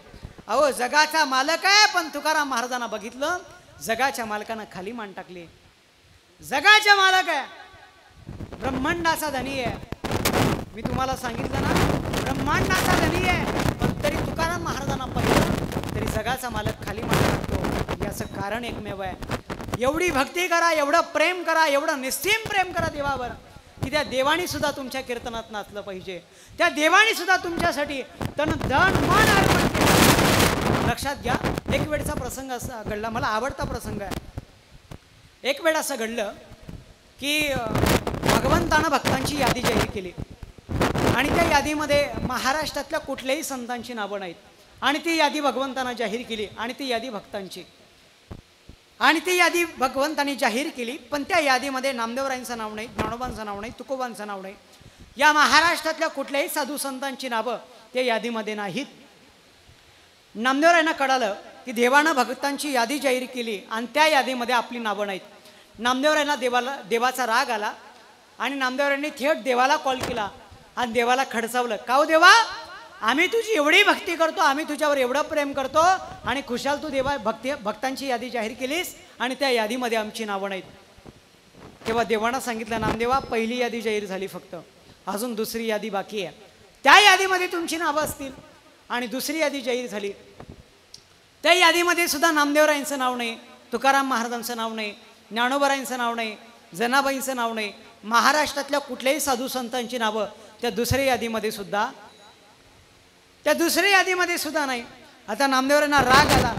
अहो, जगाचा मालक आहे, पण तुकाराम महाराजांना बघितलं, जगाच्या मालकानं खाली मान टाकली. जगाचा मालक आहे, ब्रह्मांडाचा धनी आहे, मी तुम्हाला सांगितलं ना, ब्रह्मांडाचा धनी आहे, पण तरी तुकाराम महाराजांना पाहिलं तरी जगाचा मालक खाली मान टाकतो. याचं कारण एकमेव आहे, एवढी भक्ती करा, एवढं प्रेम करा, एवढं निस्सीम प्रेम करा देवावर, की त्या देवानी सुद्धा तुमच्या कीर्तनात नाचलं पाहिजे, त्या देवानी सुद्धा तुमच्यासाठी तन धन मन अर्पण केलं. लक्षात घ्या, एक वेळचा प्रसंग असा घडला, मला आवडता प्रसंग आहे. एक वेळ असं घडलं की भगवंतानं भक्तांची यादी जाहीर केली आणि त्या यादीमध्ये महाराष्ट्रातल्या कुठल्याही संतांची नावं नाहीत, आणि ती यादी भगवंतानं जाहीर केली, आणि ती यादी भक्तांची, आणि ती यादी भगवंतांनी जाहीर केली. पण त्या यादीमध्ये नामदेवरायांचं नाव नाही, ज्ञानोबांचं नाव नाही, तुकोबांचं नाव नाही, या महाराष्ट्रातल्या कुठल्याही साधू संतांची नावं त्या यादीमध्ये नाहीत. नामदेवरायांना कळालं की देवानं भक्तांची यादी जाहीर केली आणि त्या यादीमध्ये आपली नावं नाहीत. नामदेवरायांना देवाचा राग आला आणि नामदेवरायांनी थेट देवाला कॉल केला आणि देवाला खडसावलं, का हो देवा, आम्ही तुझी एवढी भक्ती करतो, आम्ही तुझ्यावर एवढं प्रेम करतो, आणि खुशाल तू देवा भक्तांची यादी जाहीर केलीस आणि त्या यादीमध्ये आमची नावं नाहीत. तेव्हा देवानं सांगितलं, नामदेवा, पहिली यादी जाहीर झाली, फक्त अजून दुसरी यादी बाकी आहे, त्या यादीमध्ये तुमची नावं असतील. आणि दुसरी यादी जाहीर झाली, त्या यादीमध्ये सुद्धा नामदेवरायांचं नाव नाही, तुकाराम महाराजांचं नाव नाही, ज्ञानोबारायांचं नाव नाही, जनाबाईंचं नाव नाही, महाराष्ट्रातल्या कुठल्याही साधू संतांची नावं त्या दुसऱ्या यादीमध्ये सुद्धा नाही. आता नामदेवरायांना राग आला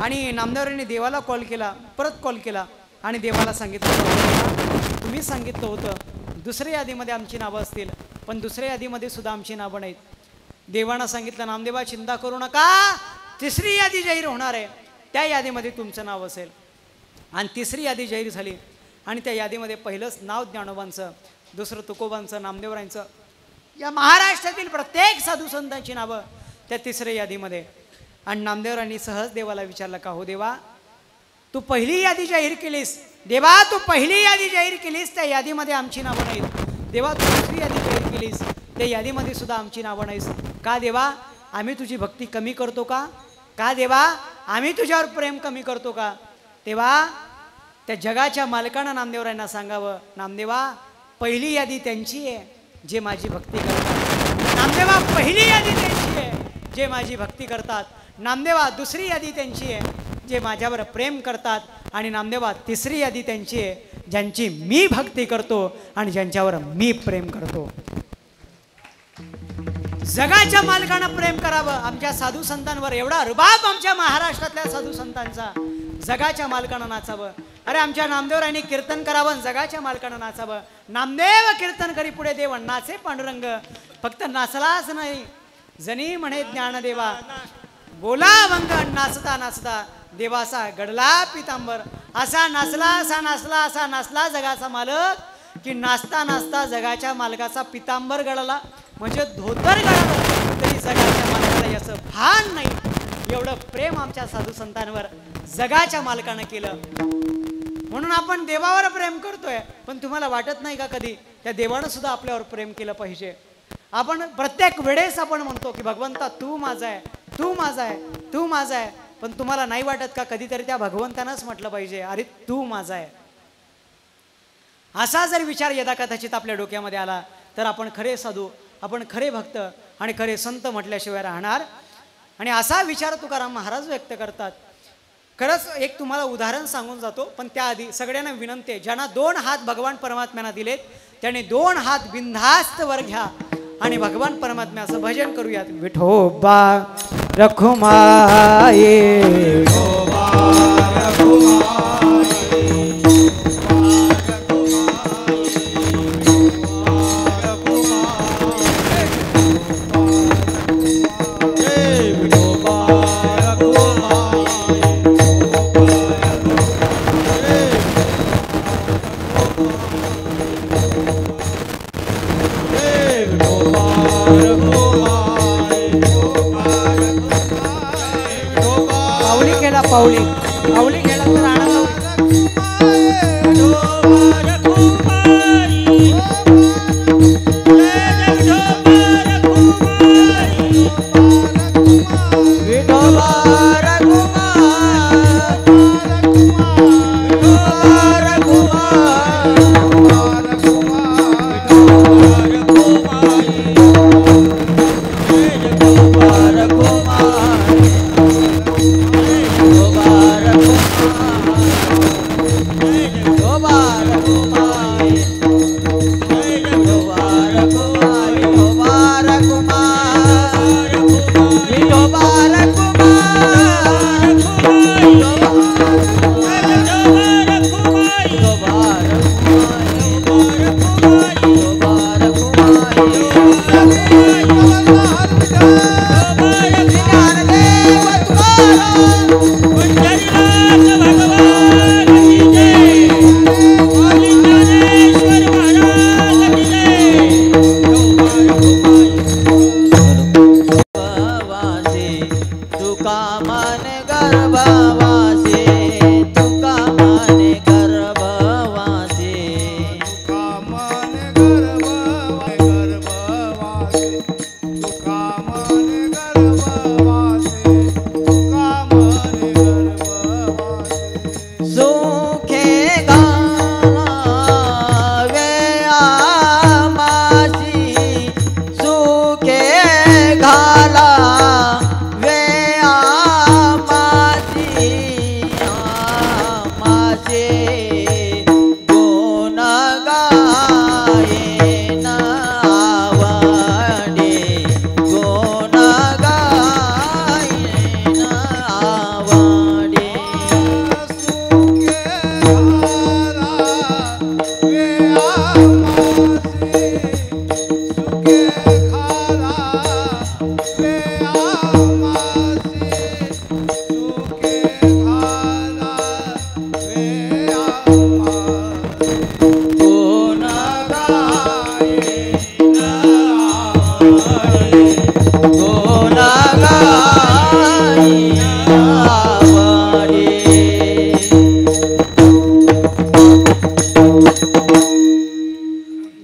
आणि नामदेवरायांनी देवाला कॉल केला, परत कॉल केला आणि देवाला सांगितलं, तुम्ही सांगितलं होतं दुसऱ्या यादीमध्ये आमची नावं असतील, पण दुसऱ्या यादीमध्ये सुद्धा आमची नावं नाहीत. देवानं सांगितलं, नामदेवा, चिंता करू नका, तिसरी यादी जाहीर होणार आहे, त्या यादीमध्ये तुमचं नाव असेल. आणि तिसरी यादी जाहीर झाली आणि त्या यादीमध्ये पहिलंच नाव ज्ञानोबांचं, दुसरं तुकोबांचं, नामदेवरायांचं, या महाराष्ट्रातील प्रत्येक साधू संतांची नावं त्या तिसऱ्या यादीमध्ये. आणि नामदेवरायांनी सहज देवाला विचारलं, का हो देवा, तू पहिली यादी जाहीर केलीस, देवा तू पहिली यादी जाहीर केलीस, त्या यादीमध्ये आमची नावं नाहीत. देवा, तू दुसरी यादी जाहीर केलीस, त्या यादीमध्ये सुद्धा आमची नावं नाहीत. का देवा, आम्ही तुझी भक्ती कमी करतो का? का देवा, आम्ही तुझ्यावर प्रेम कमी करतो का? तेव्हा त्या जगाच्या मालकानं नामदेवरायांना सांगावं, नामदेवा, पहिली यादी त्यांची आहे जे माझी भक्ती करतात. नामदेवा, पहिली यादी त्यांची आहे जे माझी भक्ती करतात. नामदेवा, दुसरी यादी त्यांची आहे जे माझ्यावर प्रेम करतात. आणि नामदेवा, तिसरी यादी त्यांची आहे ज्यांची मी भक्ती करतो आणि ज्यांच्यावर मी प्रेम करतो. जगाच्या मालकानं प्रेम करावं. आमच्या साधू संतांवर एवढा रुबाब आमच्या महाराष्ट्रातल्या साधू संतांचा, जगाच्या मालकानं नाचावं. अरे, आमच्या नामदेवरायांनी कीर्तन करावं, जगाच्या मालकानं नाचावं. नामदेव कीर्तन करी पुढे देव, नाचे पांडुरंग. फक्त नाचलाच नाही, जनी म्हणे ज्ञानदेवा, बोला वंग, नाचता नाचता देवाचा गडला पितांबर. असा नाचला जगाचा मालक की नाचता नाचता जगाच्या मालकाचा पितांबर गळाला, म्हणजे धोतर गळालं तरी जगाच्या मालकाला याचं भान नाही. एवढं प्रेम आमच्या साधू संतांवर जगाच्या मालकानं केलं. म्हणून आपण देवावर प्रेम करतोय, पण तुम्हाला वाटत नाही का कधी त्या देवानं सुद्धा आपल्यावर प्रेम केलं पाहिजे? आपण प्रत्येक वेळेस आपण म्हणतो की भगवंता तू माझा आहे, तू माझा आहे, तू माझा आहे, पण तुम्हाला नाही वाटत का कधीतरी त्या भगवंतानंच म्हटलं पाहिजे, अरे तू माझा आहे? असा जर विचार यदाकदाचित आपल्या डोक्यामध्ये आला तर आपण खरे साधू आपण खरे भक्त आणि खरे संत म्हटल्याशिवाय राहणार. आणि असा विचार तुकाराम महाराज व्यक्त करतात. खरंच एक तुम्हाला उदाहरण सांगून जातो, पण त्याआधी सगळ्यांना विनंती आहे, ज्यांना 2 हात भगवान परमात्म्यांना दिलेत त्याने 2 हात बिनधास्त वर घ्या आणि भगवान परमात्म्याचं भजन करूयात. विठोबा रखुमाये पाऊली पाऊली गेला तर आनंद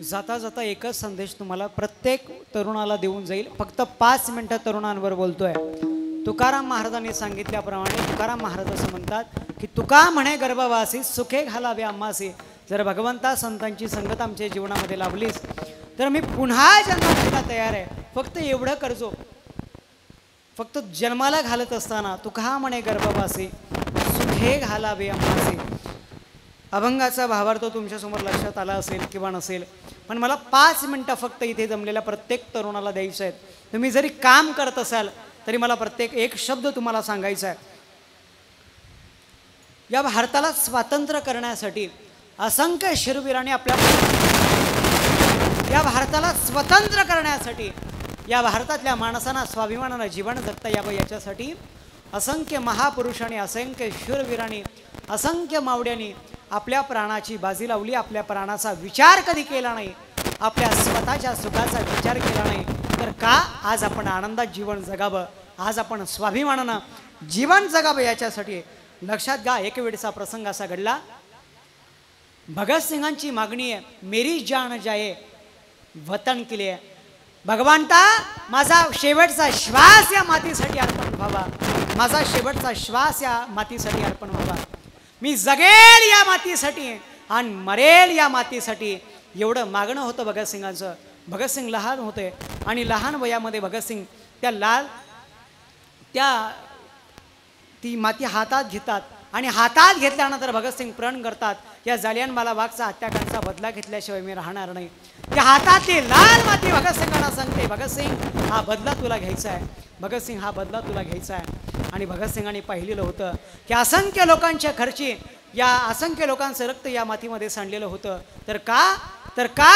जाता जाता एकच संदेश तुम्हाला प्रत्येक तरुणाला देऊन जाईल. फक्त 5 मिनिटं तरुणांवर बोलतोय. तुकाराम महाराजांनी सांगितल्याप्रमाणे तुकाराम महाराज असं म्हणतात की तुका म्हणे गर्भवासी सुखे घालावे आम्हासी. जर भगवंता संतांची संगत आमच्या जीवनामध्ये लाभलीच तर मी पुन्हा जन्माला तयार आहे. फक्त एवढं करजो. फक्त जन्माला घालत असताना तुका म्हणे गर्भवासी सुखे घालावे आम्हासी. अभंगाचा भावार्थ तुमच्यासमोर लक्षात आला असेल किंवा नसेल, पण मला 5 मिनिटं फक्त इथे जमलेल्या प्रत्येक तरुणाला द्यायचं आहे. तुम्ही जरी काम करत असाल तरी मला प्रत्येक एक शब्द तुम्हाला सांगायचा आहे. या भारताला स्वातंत्र्य करण्यासाठी असंख्य शूरवीरांनी या भारताला स्वतंत्र करण्यासाठी, या भारतातल्या माणसांना स्वाभिमानानं जीवन जगता यावं याच्यासाठी असंख्य महापुरुषांनी, असंख्य शूरवीरांनी, असंख्य मावड्यांनी आपल्या प्राणाची बाजी लावली. आपल्या प्राणाचा विचार कधी केला नाही, आपल्या स्वतःच्या सुखाचा विचार केला नाही. तर का आज आपण आनंदात जीवन जगावं, आज आपण स्वाभिमानानं जीवन जगावं याच्यासाठी लक्षात घ्या. एक वेळचा प्रसंग असा घडला. भगतसिंगांची मागणी आहे, मेरी जान जाए वतन के लिए. भगवंता माझा शेवटचा श्वास या मातीसाठी अर्पण व्हावा, माझा शेवटचा श्वास या मातीसाठी अर्पण व्हावा. मी जगेल या मातीसाठी आणि मरेल या मातीसाठी. एवढं मागणं होतं भगतसिंगांचं. भगतसिंग लहान होते आणि लहान वयामध्ये भगतसिंग ती माती हातात घेतात आणि हातात घेतल्यानंतर भगतसिंग प्रण करतात, या जालियनवाला बागचा हत्याकांडचा बदला घेतल्याशिवाय मी राहणार नाही. त्या हातातली लाल माती भगतसिंगांना सांगते, भगतसिंग हा बदला तुला घ्यायचा आहे, भगतसिंग हा बदला तुला घ्यायचा आहे. आणि भगतसिंगांनी पाहिलेलं होतं की असंख्य लोकांच्या खर्ची, या असंख्य लोकांचं रक्त या मातीमध्ये सांडलेलं होतं. तर का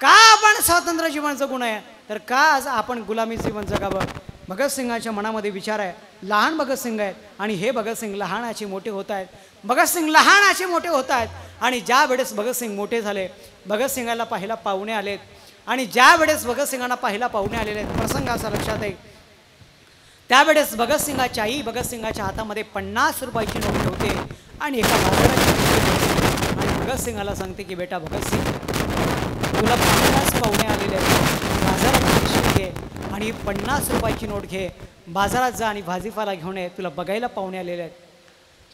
आपण स्वातंत्र्य जीवन जगू नये, तर का आज आपण गुलामी जीवन जगावं. भगतसिंगांच्या मनामध्ये विचार आहे. लहान भगतसिंग आहेत आणि हे भगतसिंग लहानाचे मोठे होत आहेत. भगतसिंग लहानाचे मोठे होत आहेत आणि ज्या वेळेस भगतसिंग मोठे झाले, भगतसिंगाला पाहिला पाहुणे आलेत आणि ज्या वेळेस भगतसिंगांना पाहिला पाहुणे आलेले आहेत, प्रसंग असा लक्षात आहे. त्यावेळेस भगतसिंगाची आई भगतसिंगाच्या हातामध्ये 50 रुपयाची नोट ठेवते आणि एका बाजाराची आणि भगतसिंगाला सांगते की बेटा भगतसिंग, तुला 50 पाहुणे आलेले आहेत, बाजारात पिशवी घे आणि 50 रुपयाची नोट घे, बाजारात जा आणि भाजीपाला घेऊन ये, तुला बघायला पाहुणे आलेले आहेत.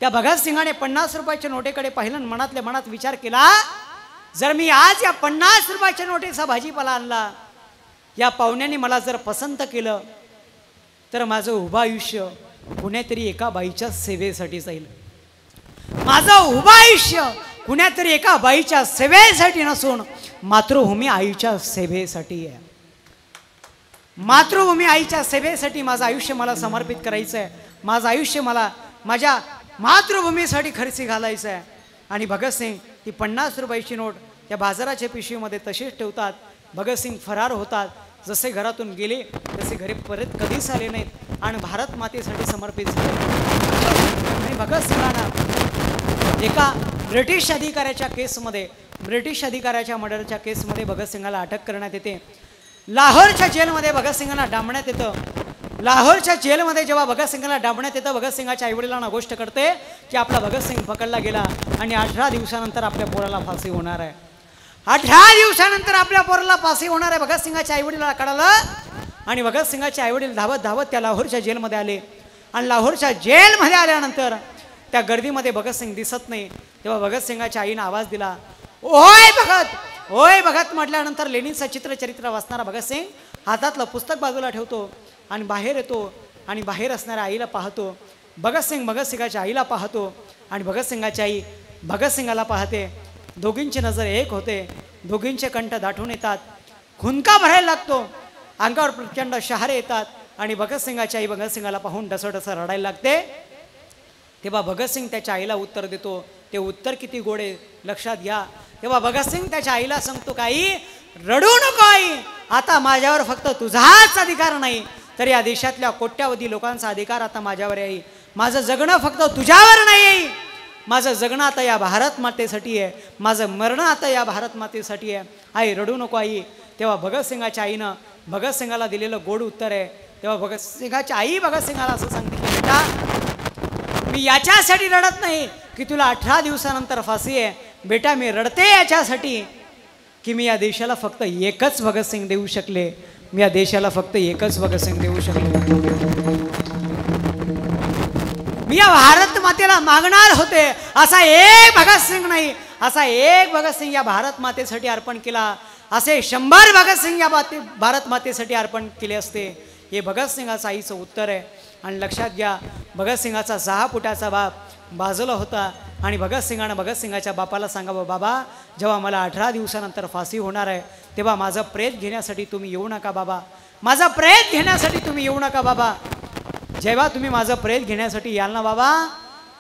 त्या भगतसिंगाने 50 रुपयाच्या नोटेकडे पाहिलं, मनातल्या मनात विचार केला, जर मी आज या 50 रुपयाच्या नोटेचा भाजीपाला आणला, या पाहुण्यांनी मला जर पसंत केलं, तर माझं उभं आयुष्य कुणीतरी एका बाईच्या सेवेसाठी जाईल. माझं उभं आयुष्य कुणीतरी एका बाईच्या सेवेसाठी नसून मातृभूमी आईच्या सेवेसाठी आहे. मातृभूमी आईच्या सेवेसाठी माझं आयुष्य मला समर्पित करायचं आहे. माझं आयुष्य मला माझ्या मातृभूमीसाठी खर्ची घालायचं आहे. आणि भगतसिंग ती 50 रुपयाची नोट त्या बाजाराच्या पिशवीमध्ये तशीच ठेवतात. भगतसिंग फरार होतात. जसे घरातून गेले तसे घरी परत कधीच आले नाहीत आणि भारत मातेसाठी समर्पित झाले. आणि भगतसिंगांना एका ब्रिटिश अधिकाऱ्याच्या केसमध्ये, ब्रिटिश अधिकाऱ्याच्या मर्डरच्या केसमध्ये भगतसिंगाला अटक करण्यात येते. लाहोरच्या जेलमध्ये भगतसिंगांना डांबण्यात येतं. लाहोरच्या जेलमध्ये जेव्हा भगतसिंगाला डांबण्यात येतं, भगतसिंगाच्या आईवडिलांना गोष्ट करते की आपला भगतसिंग पकडला गेला आणि 18 दिवसानंतर आपल्या पोराला फाशी होणार आहे. 18 दिवसानंतर आपल्या पोराला फाशी होणार आहे. भगतसिंगाच्या आईवडिलांना कळालं आणि भगतसिंगाचे आईवडील धावत धावत त्या लाहोरच्या जेलमध्ये आले आणि लाहोरच्या जेलमध्ये आल्यानंतर त्या गर्दीमध्ये भगतसिंग दिसत नाही. तेव्हा भगतसिंगाच्या आईनं आवाज दिला, ओय भगत, ओय भगत. म्हटल्यानंतर लेनिनचं चित्रचरित्र वाचणारा भगतसिंग हातातलं पुस्तक बाजूला ठेवतो आणि बाहेर येतो आणि बाहेर असणाऱ्या आईला पाहतो. भगतसिंग भगतसिंगाच्या आईला पाहतो आणि भगतसिंगाची आई भगतसिंगाला पाहते. दोघींची नजर एक होते. दोघींचे कंठ दाटून येतात. खुंदका भरायला लागतो. अंगावर प्रचंड शहारे येतात आणि भगतसिंगाची आई भगतसिंगाला पाहून डसडस रडायला लागते. तेव्हा भगतसिंग त्याच्या आईला उत्तर देतो. ते उत्तर किती गोड आहे लक्षात घ्या. तेव्हा भगतसिंग त्याच्या आईला सांगतो, आई रडू नको आई, आता माझ्यावर फक्त तुझाच अधिकार नाही तर या देशातल्या कोट्यावधी लोकांचा अधिकार आता माझ्यावर आहे. माझं जगणं फक्त तुझ्यावर नाही, माझं जगणं आता या भारत मातेसाठी आहे, माझं मरणं आता या भारत मातेसाठी आहे. आई रडू नको आई. तेव्हा भगतसिंगाच्या आईनं भगतसिंगाला दिलेलं गोड उत्तर आहे. तेव्हा भगतसिंगाची आई भगतसिंगाला असं सांगते की बेटा, मी याच्यासाठी रडत नाही की तुला 18 दिवसानंतर फाशी आहे. बेटा, मी रडते याच्यासाठी की मी या देशाला फक्त एकच भगतसिंग देऊ शकले. मी या देशाला फक्त एकच भगतसिंग देऊ शकले. मी या भारत मातेला मागणार होते असा एक भगतसिंग नाही, असा एक भगतसिंग या भारत मातेसाठी अर्पण केला. असे 100 भगतसिंग या भारत मातेसाठी अर्पण केले असते. हे भगतसिंगाचं आईचं उत्तर आहे. आणि लक्षात घ्या, भगतसिंगाचा 6 फुटाचा बाप बाजूला होता आणि भगतसिंगानं भगतसिंगाच्या बापाला सांगावं, बाबा जेव्हा मला 18 दिवसानंतर फाशी होणार आहे तेव्हा माझं प्रेत घेण्यासाठी तुम्ही येऊ नका बाबा, माझं प्रेत घेण्यासाठी तुम्ही येऊ नका बाबा. जेव्हा तुम्ही माझं प्रेत घेण्यासाठी याल ना बाबा,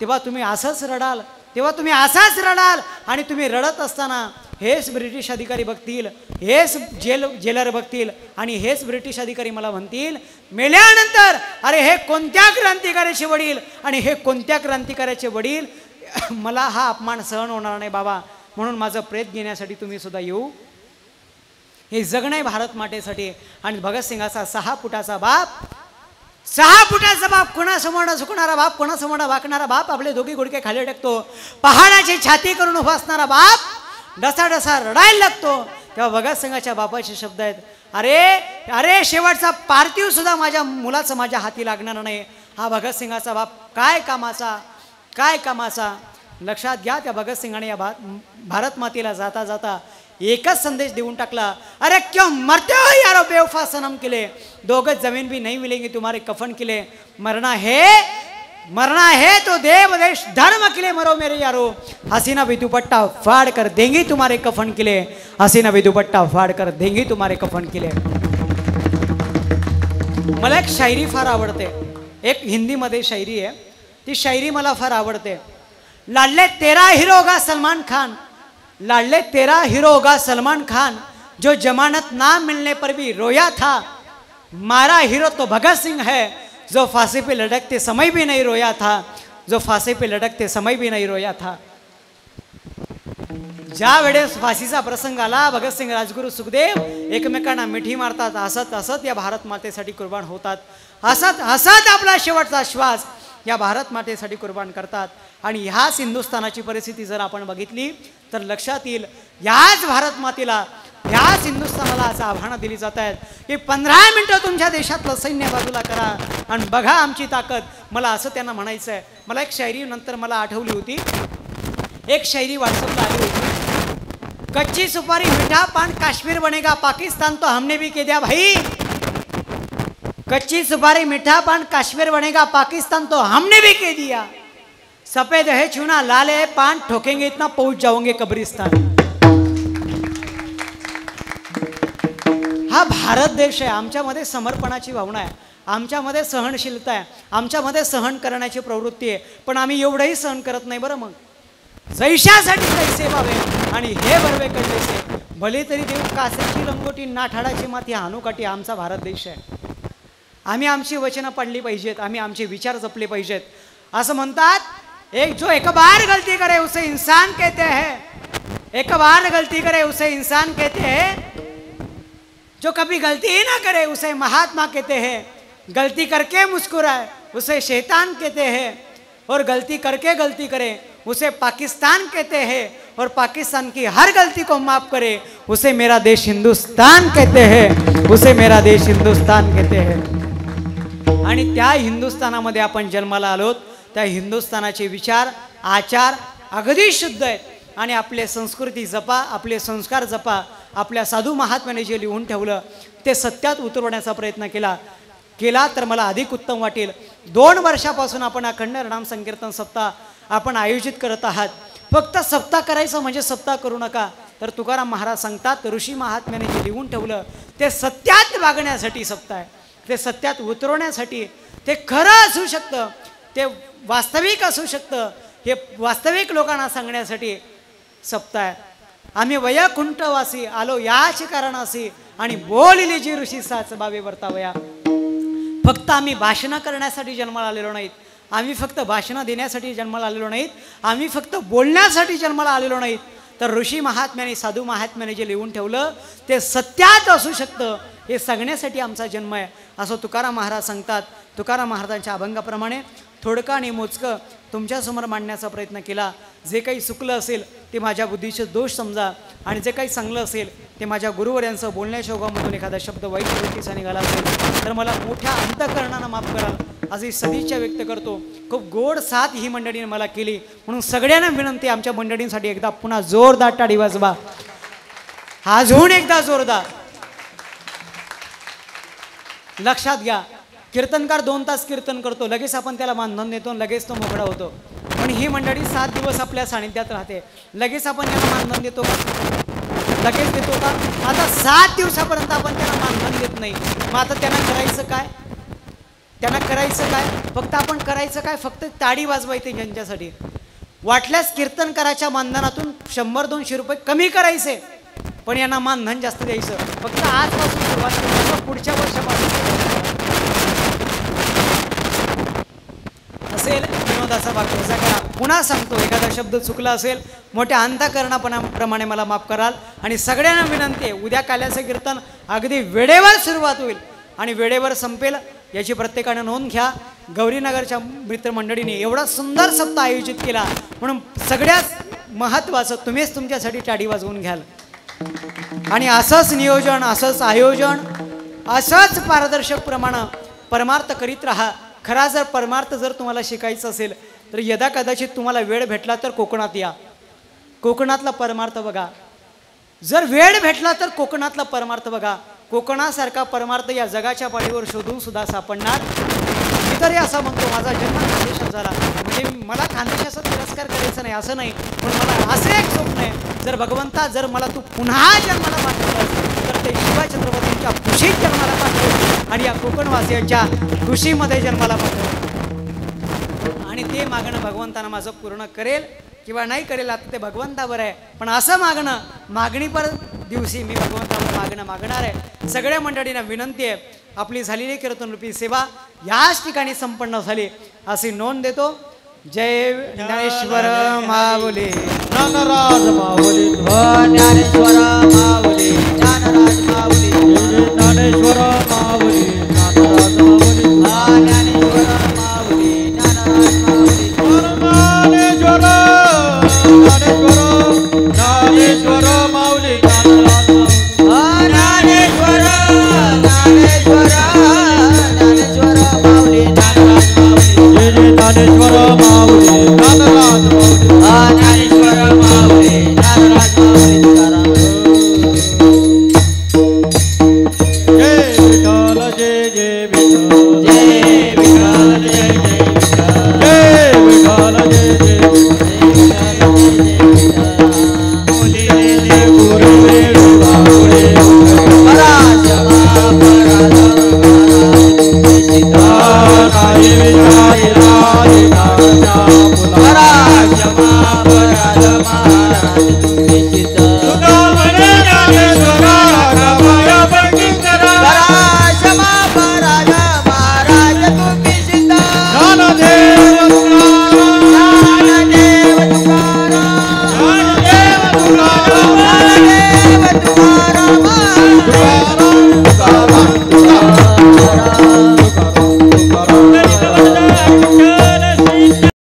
तेव्हा तुम्ही असंच रडाल, तेव्हा तुम्ही असाच रडाल. आणि तुम्ही रडत असताना हेच ब्रिटिश अधिकारी बघतील, हेच जेलर बघतील आणि हेच ब्रिटिश अधिकारी मला म्हणतील मेल्यानंतर, अरे हे कोणत्या क्रांतिकार्याचे वडील आणि हे कोणत्या क्रांतिकार्याचे वडील, मला हा अपमान सहन होणार नाही बाबा, म्हणून माझं प्रेत घेण्यासाठी तुम्ही सुद्धा येऊ. हे जगणं आहे भारत मातेसाठी. आणि भगतसिंगाचा 6 फुटाचा बाप, 6 फुटाचा बाप, कोणासमोर झुकणारा बाप, कोणासमोर वाकणारा बाप, आपले दोघी गुडके खाली टेकतो, पहाडाची छाती करून उभा असणारा बाप डसाडसा रडायला लागतो. तेव्हा भगतसिंगाच्या बापाचे शब्द आहेत, अरे अरे शेवटचा पार्थिव सुद्धा माझ्या मुलाचं माझ्या हाती लागणार नाही. हा भगतसिंगाचा बाप काय कामाचा, काय कामाचा. लक्षात घ्या, त्या भगतसिंगाने या भारत मातेला जाता जाता एकच संदेश देऊन टाकला, अरे क्यों मरते हो यारो बेवफा सनम के लिए, दो गज जमीन भी नहीं मिलेंगी तुम्हारे कफन के लिए, मरना है तो देव देश धर्म के लिए मरो मेरे यारो, हसीना भी दुपट्टा फाड़ कर देंगी तुम्हारे कफन के लिए, हसीना भी दुपट्टा फाड़ कर देंगी तुम्हारे कफन के लिए. मला एक शायरी फार आवडते, एक हिंदीमध्ये शायरी आहे, ती शायरी मला फार आवडते. लाडले तेरा हीरो होगा सलमान खान, लाडले तेरा हीरो होगा सलमान खान, जो जमानत ना मिलने पर भी रोया था, मारा हीरो तो भगत सिंह है, जो फांसी पे लटकते समय भी नहीं रोया था, जो फांसी पे लटकते समय भी नहीं रोया था. ज्या वेळेस फाशीचा प्रसंग आला, भगतसिंग राजगुरू सुखदेव एकमेकांना मिठी मारतात, हसत हसत या भारत मातेसाठी कुर्बान होतात, हसत हसत आपला शेवटचा श्वास या भारत मातेसाठी कुर्बान करतात. आणि ह्याच हिंदुस्थानाची परिस्थिती जर आपण बघितली तर लक्षात येईल, याच भारत मातेला, ह्याच हिंदुस्थानाला असं आव्हानं दिली जात आहेत की 15 मिनिटं तुमच्या देशातलं सैन्य बाजूला करा आणि बघा आमची ताकद. मला असं त्यांना म्हणायचं आहे. मला एक शायरी नंतर मला आठवली होती, एक शायरी व्हॉट्सअपला आली होती, कच्ची सुपारी मीठा पान काश्मीर बनेगा पाकिस्तान तो हमने भी के दिया भाई, कच्ची सुपारी मीठा पान काश्मीर बनेगा पाकिस्तान तो हमने भी के दिया, सफेद है चूना लाल है पान ठोकेंगे इतना पहुंच जाओगे कब्रिस्तान. हा भारत देश आहे, आमच्यामध्ये समर्पणाची भावना आहे, आमच्यामध्ये सहनशीलता आहे, आमच्यामध्ये सहन करण्याची प्रवृत्ती आहे, पण आम्ही एवढंही सहन करत नाही. बरं मग जैशासाठी कैसे व्हावे आणि हे बरवे कळलेसे, भले तरी देव कासेची लंगोटी नाठाडाची माती हानुकाठी आमचा भारत देश आहे. आम्ही आमची वचनं पाळली पाहिजेत, आम्ही आमचे विचार जपले पाहिजेत. असं म्हणतात, जो एक बार गलती करे उसे इंसान कहते हैं, एक बार गलती करे उसे इंसान कहते हैं, जो कभी गलती ही ना करे उसे महात्मा कहते हैं, गलती करके मुस्कुराए उसे शैतान कहते हैं, और गलती करके गलती करे उसे पाकिस्तान कहते हैं, और पाकिस्तान की हर गलती को माफ करे उसे मेरा देश हिंदुस्तान कहते हैं, उसे मेरा देश हिंदुस्तान कहते हैं. आणि त्या हिंदुस्थानामध्ये आपण जन्माला आलोत, त्या हिंदुस्थानाचे विचार आचार अगदी शुद्ध आहेत, आणि आपले संस्कृती जपा, आपले संस्कार जपा. आपल्या साधू महात्म्याने जे लिहून ठेवलं ते सत्यात उतरवण्याचा प्रयत्न केला तर मला अधिक उत्तम वाटेल. 2 वर्षापासून आपण अखंड नाम संकीर्तन सप्ताह आपण आयोजित करत आहात. फक्त सप्ताह करायचं म्हणजे सप्ताह करू नका, तर तुकाराम महाराज सांगतात, ऋषी महात्म्याने जे लिहून ठेवलं ते सत्यात वागण्यासाठी सप्ताह आहे, ते सत्यात उतरवण्यासाठी. ते खरं असू शकतं, ते वास्तविक असू शकतं, हे वास्तविक लोकांना सांगण्यासाठी सप्ताह आहे. आम्ही वैकुंठवासी आलो याच कारणासी, आणि बोलली जी ऋषी साच बावे वर्तावया. फक्त आम्ही भाषणं करण्यासाठी जन्माला आलेलो नाहीत, आम्ही फक्त भाषणं देण्यासाठी जन्माला आलेलो नाहीत, आम्ही फक्त बोलण्यासाठी जन्माला आलेलो नाहीत, तर ऋषी महात्म्याने साधू महात्म्याने जे लिहून ठेवलं ते सत्यात असू शकतं, हे सांगण्यासाठी आमचा जन्म आहे, असं तुकाराम महाराज सांगतात. तुकाराम महाराजांच्या अभंगाप्रमाणे थोडकं आणि मोजकं तुमच्यासमोर मांडण्याचा प्रयत्न केला. जे काही चुकलं असेल ते माझ्या बुद्धीचे दोष समजा, आणि जे काही चांगलं असेल ते माझ्या गुरुवर्यांचं बोलण्याच्या ओघामधून एखादा शब्द वाईट वृत्तीचा निघाला असेल तर मला मोठ्या अंतःकरणानं माफ कराल अशी सदिच्छा व्यक्त करतो. खूप गोड साथ ही मंडळीने मला केली, म्हणून सगळ्यांना विनंती, आमच्या मंडळींसाठी एकदा पुन्हा जोरदार टाळी वाजवा, अजून एकदा जोरदार. लक्षात घ्या, कीर्तनकार 2 तास कीर्तन करतो, लगेच आपण त्याला मानधन देतो, लगेच तो मोकळा होतो. पण ही मंडळी 7 दिवस आपल्या सानिध्यात राहते, लगेच आपण त्याला मानधन देतो का? लगेच देतो का? आता 7 दिवसापर्यंत आपण त्याला मानधन देत नाही. मग आता त्यांना करायचं काय? फक्त आपण करायचं काय? फक्त ताडी वाजवायची त्यांच्यासाठी. वाटल्यास कीर्तनकाराच्या मानधनातून 100-200 रुपये कमी करायचे, पण यांना मानधन जास्त द्यायचं. फक्त आजपासून सुरुवात करायचं, पुढच्या वर्षापासून असेल विनोदाचा भाग वजा करा. पुन्हा सांगतो, एखादा शब्द चुकला असेल मोठ्या अंतःकरणाप्रमाणे मला माफ कराल. आणि सगळ्यांना विनंती आहे, उद्या काल्याचं कीर्तन अगदी वेळेवर सुरुवात होईल आणि वेळेवर संपेल, याची प्रत्येकानं नोंद घ्या. गौरीनगरच्या मित्रमंडळीने एवढा सुंदर सप्ताह आयोजित केला, म्हणून सगळ्यात महत्त्वाचं तुम्हीच तुमच्यासाठी टाळी वाजवून घ्याल. आणि असंच नियोजन, असंच आयोजन, असंच पारदर्शकप्रमाणे परमार्थ करीत राहा. खरा जर परमार्थ जर तुम्हाला शिकायचं असेल तर यदा कदाचित तुम्हाला वेळ भेटला तर कोकणात या, कोकणातला परमार्थ बघा. जर वेळ भेटला तर कोकणातला परमार्थ बघा. कोकणासारखा परमार्थ या जगाच्या पाठीवर शोधून सुद्धा सापडणार. मी तरी असा म्हणतो, माझा जन्म खानदेशात झाला म्हणजे मला खानदेशाचा तिरस्कार करायचा नाही असं नाही, पण मला असं एक स्वप्न आहे, जर भगवंता जर मला तू पुन्हा जन्माला पाठवलास तर ते शिवाय छत्रपतींच्या खुशीत जन्माला पाठव आणि या कोकणवासियांच्या खुशीमध्ये जन्माला पाठव. आणि ते मागणं भगवंतानं माझं पूर्ण करेल किंवा नाही करेल आता ते भगवंतावर आहे. पण असं मागणं, मागणी पर दिवशी मी भगवंतावर मागणार आहे. सगळ्या मंडळींना विनंती आहे, आपली झालेली कीर्तनरूपी सेवा याच ठिकाणी संपन्न झाली अशी नोंद देतो. जय ज्ञानेश्वर माऊली, ज्ञानराज माऊली, ज्ञानेश्वर माऊली, ज्ञानराज माऊली, ज्ञानेश्वर माऊली, ज्ञानराज माऊली, ज्ञानेश्वर माऊली, ज्ञानराज माऊली, ज्ञानेश्वर, ज्ञानेश्वर, ज्ञानेश्वर माऊली, ज्ञानराज ज्ञानेश्वर, ज्ञानेश्वर, ज्ञानेश्वर माऊली, ज्ञानराज माऊली, ज्ञानेश्वर माऊली, ज्ञानराज माऊली, ज्ञानेश्वर माऊली, ज्ञानराज माऊली. जय विठ्ठल, जय जय विठ्ठल, जय विठ्ठल, जय जय विठ्ठल, जय विठ्ठल, जय जय गुरुवे महाराज